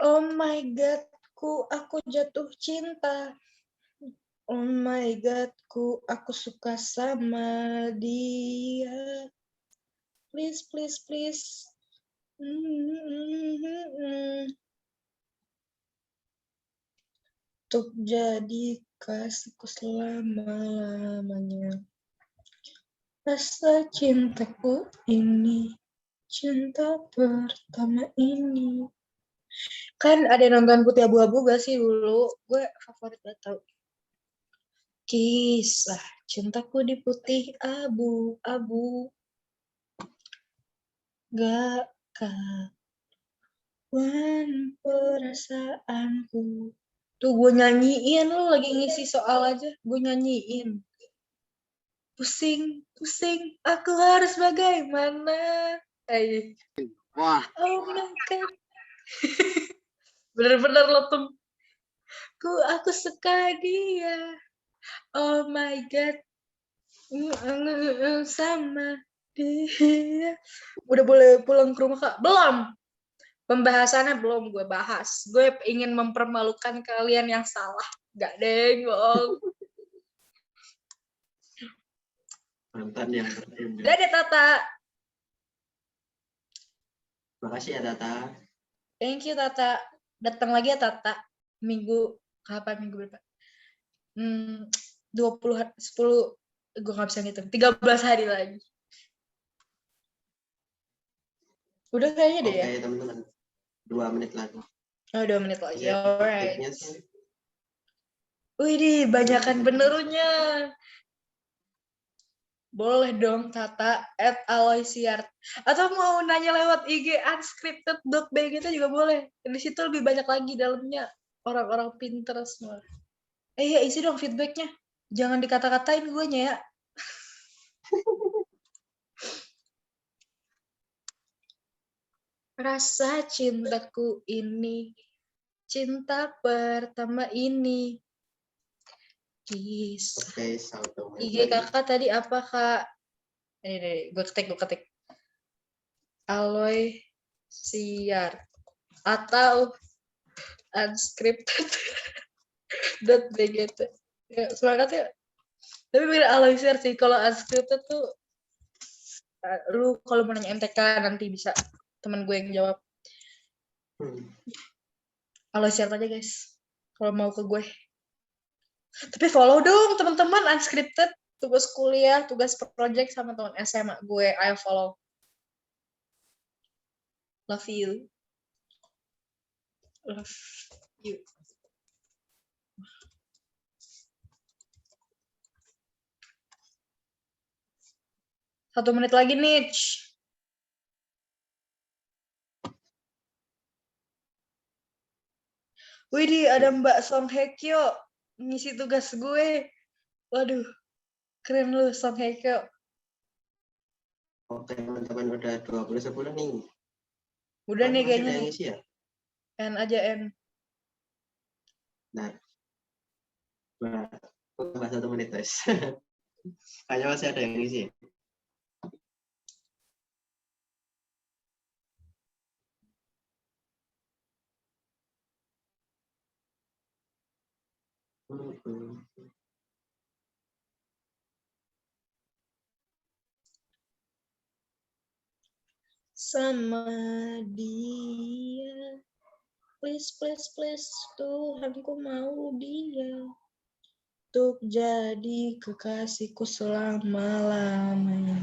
Oh my God, aku jatuh cinta. Oh my God, aku suka sama dia. Please, please, please. Untuk jadi kasihku selama-lamanya. Rasa cintaku ini, cinta pertama ini. Kan ada yang nonton Putih Abu-Abu gak sih dulu? Gue favorit gak tau. Kisah cintaku di putih abu-abu. Gak kawan perasaanku. Tuh gue nyanyiin, lu lagi ngisi soal aja. Gue nyanyiin. Pusing, aku harus bagaimana. Wah. Oh my God. Bener-bener lo tuh. Aku suka dia. Oh my God. Sama dia. Udah boleh pulang ke rumah, Kak? Belum. Pembahasannya belum gue bahas. Gue ingin mempermalukan kalian yang salah. Gak deng, bohong. Mantan yang tertunda. Dadah, Tata. Makasih ya, Tata. Thank you, Tata. Datang lagi ya, Tata. Minggu, kapan minggu berapa? 10, gue gak bisa ngitung. 13 hari lagi. Udah kayaknya deh ya. Oke, teman-teman. 2 menit lagi. Oh, 2 menit lagi. Saya Alright. sih. Wih, banyakan benernya. Boleh dong, Tata, @aloysiart. Atau mau nanya lewat IG unscripted.bg itu juga boleh. Di situ lebih banyak lagi dalamnya. Orang-orang pinter semua. Ya isi dong feedbacknya. Jangan dikata-katain gue ya. Rasa cintaku ini, cinta pertama ini. Oke, satu menit IG lagi. kakak tadi apa, Kak? Ini gue ketik. Aloysiart atau unscripted.bg. Ya, semangat ya. Tapi bener Aloysiart sih, kalau unscripted tuh lu kalau mau nanya MTK nanti bisa temen gue yang jawab. Aloysiart aja guys kalau mau ke gue. Tapi follow dong teman-teman unscripted, tugas kuliah, tugas project sama teman SMA gue. Ayo follow. Love you. Love you. Satu menit lagi, Nich. Widih, ada Mbak Song Hye Kyo ngisi tugas gue. Waduh, keren lu Song Hye Kyo. Oke, teman-teman udah 20:10 nih. Udah nih kayaknya nih. Ngisi ya? N aja N. Nah, tambah 1 menit guys. Kayaknya masih ada yang ngisi. Sama dia, please Tuhanku mau dia untuk jadi kekasihku selama-lamanya.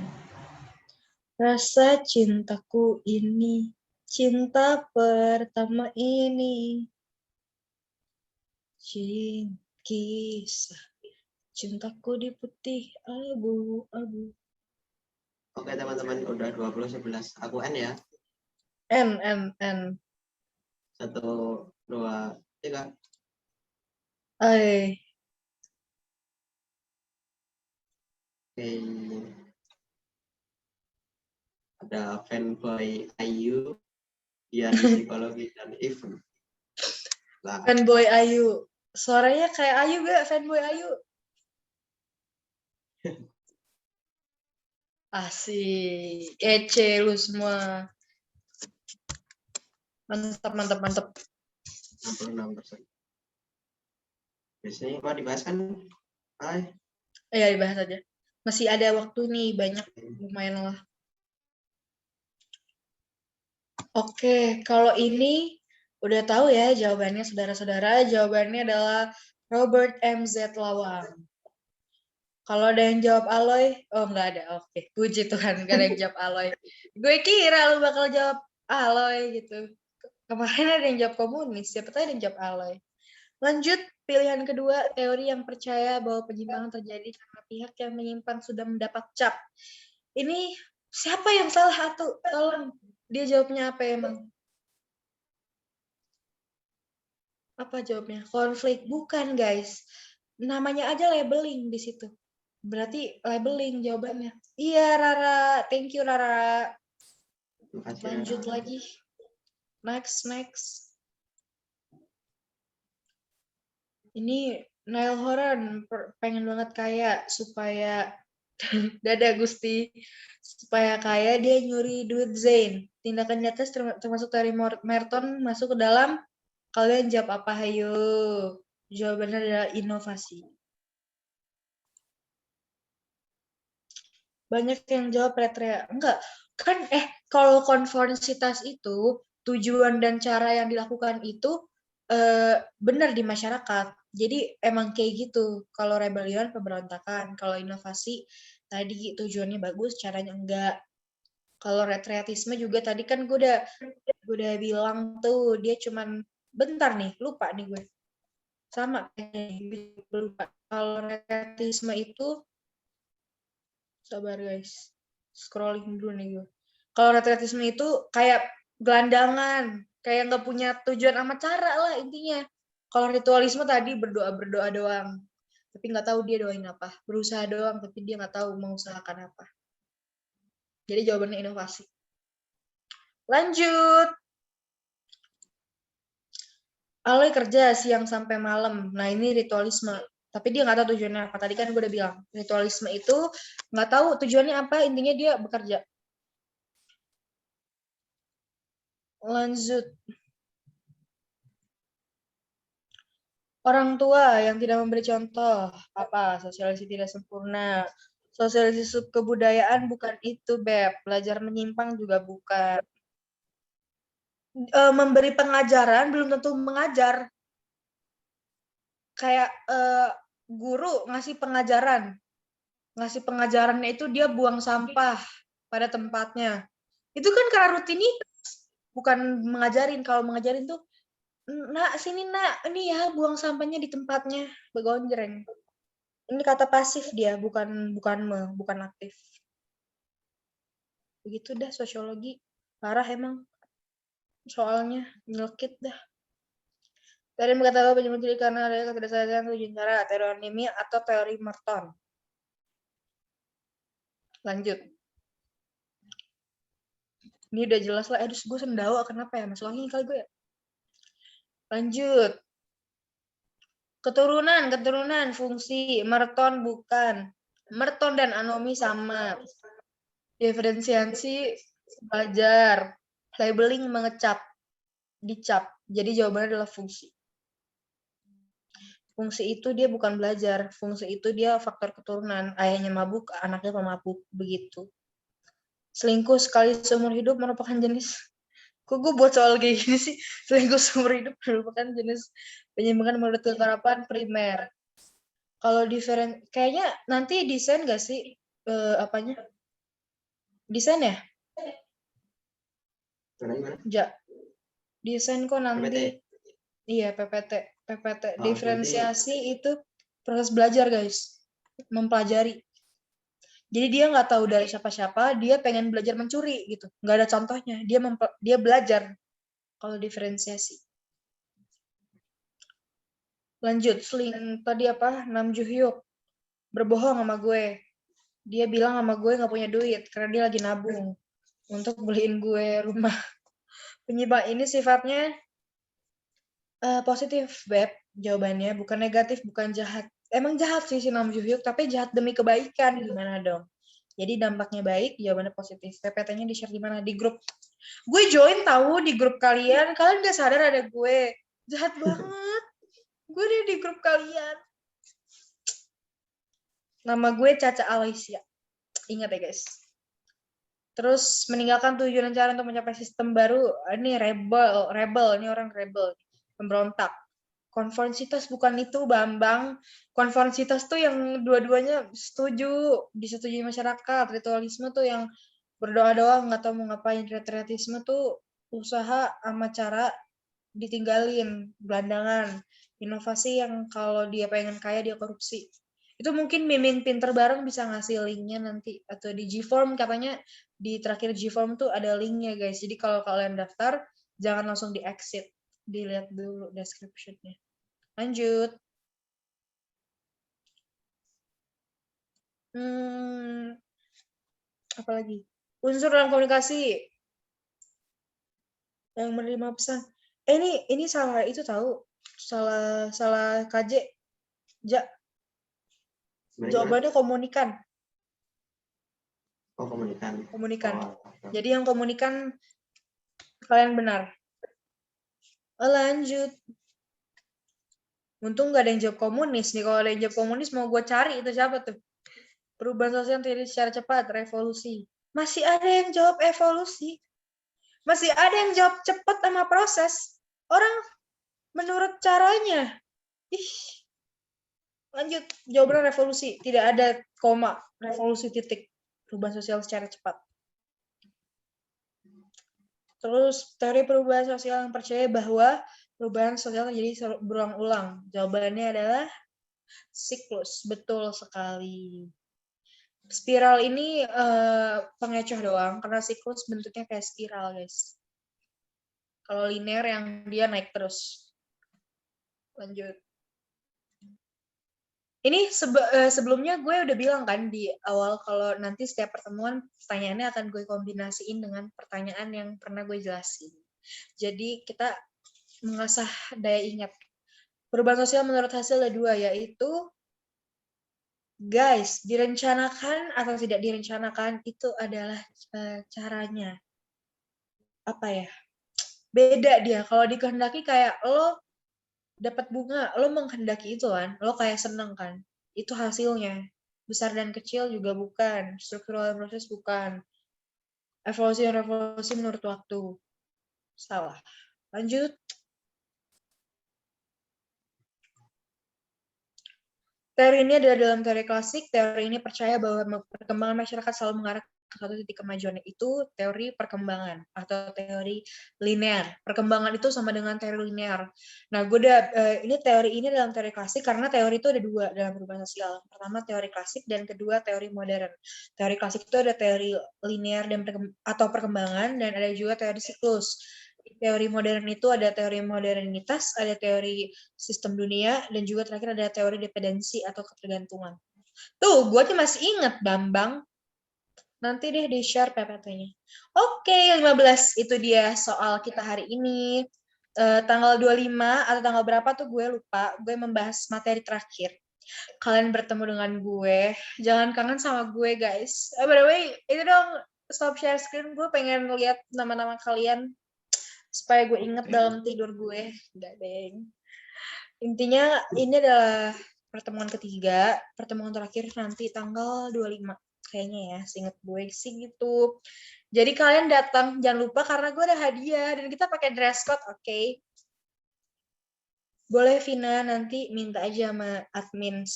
Rasa cintaku ini, cinta pertama ini, kisah cintaku di putih abu-abu. Oke teman-teman, udah 20:11. Aku N ya. N. 1, 2, 3. Oke. Ada fanboy Ayu, Dian Psikologi dan Even. Nah. Fanboy Ayu. Suaranya kayak Ayu gak? Fanboy Ayu. Asik. Kece lu semua. Mantap. 66%. Biasanya mau dibahas kan? Ya dibahas aja. Masih ada waktu nih, banyak, lumayan lah. Oke, kalau ini udah tahu ya jawabannya, saudara-saudara. Jawabannya adalah Robert MZ Lawang. Kalau ada yang jawab Aloy, oh nggak ada. Oke, puji Tuhan nggak ada yang jawab Aloy. Gue kira lu bakal jawab Aloy gitu. Kemarin ada yang jawab komunis, siapa tahu ada yang jawab Aloy. Lanjut, pilihan kedua, teori yang percaya bahwa penyimpangan terjadi karena pihak yang menyimpang sudah mendapat cap. Ini siapa yang salah atau tolong dia jawabnya apa emang? Apa jawabnya? Konflik. Bukan, guys. Namanya aja labeling di situ. Berarti labeling jawabannya. Iya, Rara. Thank you, Rara. Lanjut lagi. Next. Ini Niall Horan pengen banget kaya supaya dada Gusti, supaya kaya dia nyuri duit Zayn. Tindakan di atas termasuk dari Merton masuk ke dalam. Kalian jawab apa? Hayo. Jawabannya adalah inovasi. Banyak yang jawab retrea. Enggak. Kan kalau konformitas itu tujuan dan cara yang dilakukan itu benar di masyarakat. Jadi emang kayak gitu. Kalau rebellion pemberontakan, kalau inovasi tadi tujuannya bagus, caranya enggak. Kalau retreatisme juga tadi kan gue udah bilang tuh dia cuman bentar nih, lupa nih gue. Sama kayak lupa. Kalau retreatisme itu sabar guys. Scrolling dulu nih gue. Kalau retreatisme itu kayak gelandangan, kayak nggak punya tujuan sama cara lah intinya. Kalau ritualisme tadi berdoa doang, tapi nggak tahu dia doain apa. Berusaha doang, tapi dia nggak tahu mengusahakan apa. Jadi jawabannya inovasi. Lanjut. Aloy kerja siang sampai malam. Nah ini ritualisme. Tapi dia nggak tahu tujuannya apa. Tadi kan gue udah bilang, ritualisme itu nggak tahu tujuannya apa, intinya dia bekerja. Lanjut. Orang tua yang tidak memberi contoh. Apa? Sosialisasi tidak sempurna. Sosialisasi kebudayaan bukan itu, Beb. Belajar menyimpang juga bukan. Memberi pengajaran belum tentu mengajar. Kayak guru ngasih pengajaran. Ngasih pengajarannya itu dia buang sampah pada tempatnya. Itu kan karena rutinitas. Bukan mengajarin. Kalau mengajarin tuh, nak sini nak, ini ya buang sampahnya di tempatnya, begonjreng. Ini kata pasif dia, bukan aktif. Begitu dah sosiologi, parah emang. Soalnya nyelkit dah. Tadi berkata bahwa penyebab jadi karena ada ketidaksadaan tujuan cara, teori anime atau teori Merton. Lanjut. Ini udah jelas lah. Aduh, gue sendawa kenapa ya? Masuk angin kali gue ya. Lanjut. Keturunan, fungsi. Merton bukan. Merton dan anomi sama. Diferensiasi, belajar. Labeling, mengecap. Dicap. Jadi jawabannya adalah fungsi. Fungsi itu dia bukan belajar. Fungsi itu dia faktor keturunan. Ayahnya mabuk, anaknya pemabuk. Begitu. Selingkuh sekali seumur hidup merupakan jenis. Kok gue buat soal kayak gini sih? Selingkuh seumur hidup merupakan jenis penyimpangan menurut kekerapan primer. Kalau kayaknya nanti desain gak sih apanya? Desain ya? Ja. Desain kok nanti. PPT. Iya, PPT. Diferensiasi itu proses belajar, guys. Mempelajari. Jadi dia nggak tahu dari siapa-siapa, dia pengen belajar mencuri gitu. Nggak ada contohnya. Dia belajar kalau diferensiasi. Lanjut, tadi apa? Nam Joo Hyuk berbohong sama gue. Dia bilang sama gue nggak punya duit karena dia lagi nabung untuk beliin gue rumah. Penyebab ini sifatnya positif, Beb. Jawabannya bukan negatif, bukan jahat. Emang jahat sih si Nam Joo Hyuk, tapi jahat demi kebaikan. Gimana dong? Jadi dampaknya baik, jawabannya positif. PPT-nya di-share di mana? Di grup. Gue join tahu di grup kalian. Kalian gak sadar ada gue. Jahat banget. Gue udah di grup kalian. Nama gue Caca Aloysia. Ingat ya guys. Terus meninggalkan tujuan dan cara untuk mencapai sistem baru. Ini rebel. Ini orang rebel. Pemberontak. Konformitas bukan itu, Bambang. Konformitas tuh yang dua-duanya disetujui masyarakat. Ritualisme tuh yang berdoa-doa nggak tahu mau ngapain. Retretisme tuh usaha sama cara ditinggalin, gelandangan. Inovasi yang kalau dia pengen kaya dia korupsi. Itu mungkin Mimin Pinter bareng bisa ngasih linknya nanti. Atau di G-Form katanya di terakhir G-Form tuh ada linknya guys. Jadi kalau kalian daftar, jangan langsung di exit. Dilihat dulu description-nya. Lanjut. Apa lagi? Unsur dalam komunikasi. Yang menerima pesan. Ini salah itu tahu. Salah KJ. Jawabannya komunikan. Oh, komunikan. Oh. Jadi yang komunikan kalian benar. Lanjut. Untung nggak ada yang jawab komunis nih. Kalau ada yang jawab komunis mau gue cari itu siapa tuh? Perubahan sosial terjadi secara cepat, revolusi. Masih ada yang jawab evolusi. Masih ada yang jawab cepat sama proses. Orang menurut caranya. Lanjut, jawaban revolusi. Tidak ada koma, revolusi titik. Perubahan sosial secara cepat. Terus, teori perubahan sosial yang percaya bahwa perubahan sosial terjadi berulang-ulang. Jawabannya adalah siklus. Betul sekali. Spiral ini pengecoh doang, karena siklus bentuknya kayak spiral, guys. Kalau linear yang dia naik terus. Lanjut. Ini sebelumnya gue udah bilang kan di awal kalau nanti setiap pertemuan pertanyaannya akan gue kombinasiin dengan pertanyaan yang pernah gue jelasin. Jadi kita mengasah daya ingat. Perubahan sosial menurut hasil ada 2, yaitu guys, direncanakan atau tidak direncanakan itu adalah caranya. Apa ya? Beda dia. Kalau dikehendaki kayak lo dapat bunga, lo menghendaki itu kan, lo kayak seneng kan, itu hasilnya. Besar dan kecil juga bukan, struktural proses bukan, evolusi dan revolusi menurut waktu. Salah. Lanjut. Teori ini adalah dalam teori klasik. Teori ini percaya bahwa perkembangan masyarakat selalu mengarah ke satu titik kemajuan, itu teori perkembangan atau teori linear. Perkembangan itu sama dengan teori linear. Nah, ini teori ini dalam teori klasik karena teori itu ada 2 dalam perubahan sosial. Pertama teori klasik dan kedua teori modern. Teori klasik itu ada teori linear dan atau perkembangan dan ada juga teori siklus. Teori modern itu ada teori modernitas, ada teori sistem dunia, dan juga terakhir ada teori dependensi atau ketergantungan. Tuh, gue masih inget, Bambang. Nanti deh di-share PPT-nya. Oke, 15 itu dia soal kita hari ini. Tanggal 25 atau tanggal berapa tuh gue lupa. Gue membahas materi terakhir. Kalian bertemu dengan gue. Jangan kangen sama gue, guys. By the way, itu dong, stop share screen. Gue pengen lihat nama-nama kalian supaya gue inget dalam tidur gue. Enggak, deng. Intinya, ini adalah pertemuan ketiga. Pertemuan terakhir nanti tanggal 25. Kayaknya ya, seinget gue sih gitu. Jadi kalian datang, jangan lupa karena gue ada hadiah dan kita pakai dress code, oke? Boleh Vina nanti minta aja sama admins.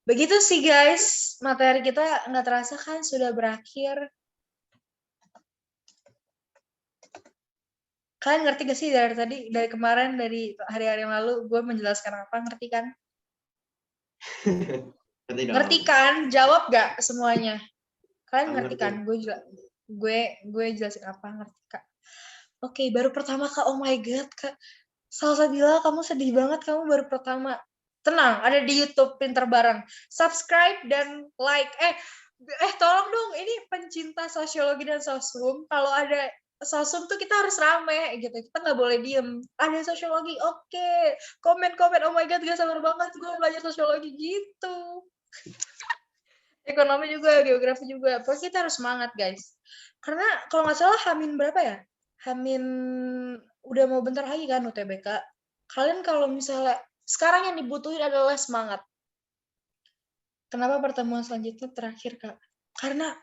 Begitu sih guys, materi kita nggak terasa kan sudah berakhir. Kalian ngerti gak sih dari kemarin, dari hari-hari yang lalu gue menjelaskan apa, ngerti kan? Ngerti kan? Jawab gak semuanya? Kalian ngerti kan? Gue jelasin apa, ngerti Kak? Oke, baru pertama Kak. Oh my god, Kak. Salsabila, kamu sedih banget, kamu baru pertama. Tenang, ada di YouTube Pinter Bareng. Subscribe dan like. Tolong dong, ini pencinta sosiologi dan sosum. Kalau ada sosum tuh kita harus rame gitu. Kita nggak boleh diem. Ada sosiologi, oke. Komen. Oh my god, gak sabar banget gue belajar sosiologi gitu. Ekonomi juga, geografi juga. Pokoknya kita harus semangat, guys. Karena kalau nggak salah Hamin berapa ya? Hamin udah mau bentar lagi kan UTBK. Kalian kalau misalnya Sekarang yang dibutuhin adalah semangat. Kenapa pertemuan selanjutnya terakhir, Kak? Karena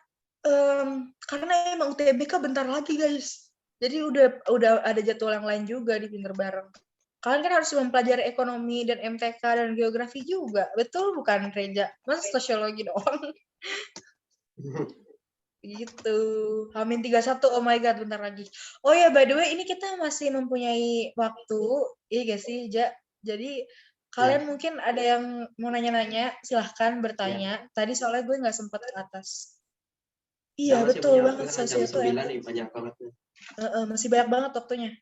emang UTBK bentar lagi, guys. Jadi udah ada jadwal yang lain juga di pinter bareng. Kalian kan harus mempelajari ekonomi dan MTK dan geografi juga. Betul bukan, Reja? Masa sosiologi doang? Gitu. Hamin 31, oh my god, bentar lagi. Oh ya, by the way, ini kita masih mempunyai waktu. Iya gak sih, Ja? Jadi, kalian mungkin ada yang mau nanya-nanya, silahkan bertanya. Tadi soalnya gue nggak sempat ke atas. Iya, betul banget. Jam 9 nih, banyak banget. Masih banyak banget waktunya.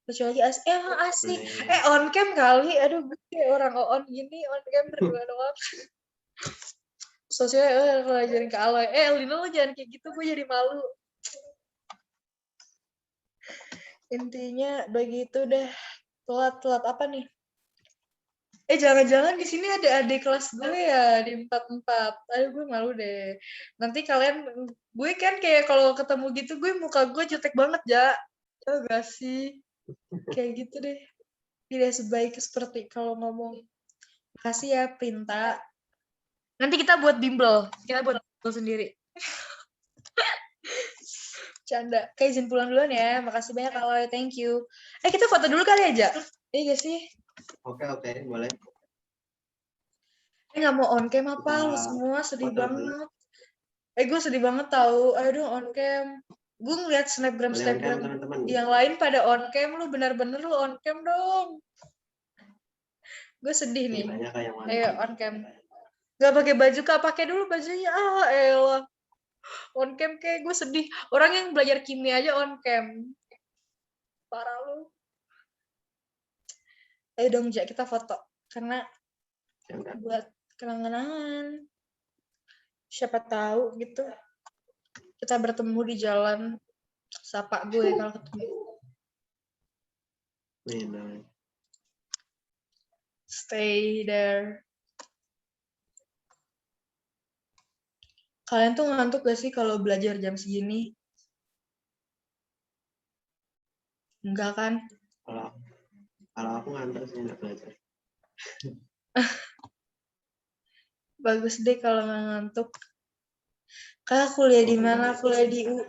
Kecuali emang asik. On cam kali. Aduh, gue kayak orang on gini, on cam berdua doang. Sosial kalau ajarin ke Aloy. Lino lo jangan kayak gitu, gue jadi malu. Intinya begitu deh. Telat apa nih? Jangan-jangan di sini ada adik kelas gue ya di 44. Aduh, gue malu deh. Nanti kalian, gue kan kayak kalau ketemu gitu, muka gue jutek banget, Ja. Oh gak sih? Kayak gitu deh. Tidak sebaik seperti kalau ngomong. Makasih ya, Printa. Nanti kita buat bimbel. Kita buat bimbel sendiri. Canda. Kayak izin pulang duluan ya. Makasih banyak, Aloy. Thank you. Kita foto dulu kali aja. Iya gak sih? Oke, boleh. Nggak mau on cam apa? Lu semua sedih banget. Gue sedih banget tahu. Ayo dong on cam. Gue ngeliat snapgram yang lain pada on cam. Lu benar-benar lu on cam dong. Gue sedih nih. Ayo on cam. Gak pakai baju, Kak. Pakai dulu bajunya. Elah. On cam kayak gue sedih. Orang yang belajar kimia aja on cam. Parah lu. Ayo dong, Ja, kita foto. Karena buat kenang-kenangan. Siapa tahu gitu. Kita bertemu di jalan. Sapa gue kalau ketemu. Stay there. Kalian tuh ngantuk gak sih kalau belajar jam segini? Enggak kan? Kalau aku ngantuk sih nggak belajar. Bagus deh kalau nggak ngantuk. Kak, kuliah di mana? Kuliah di UI.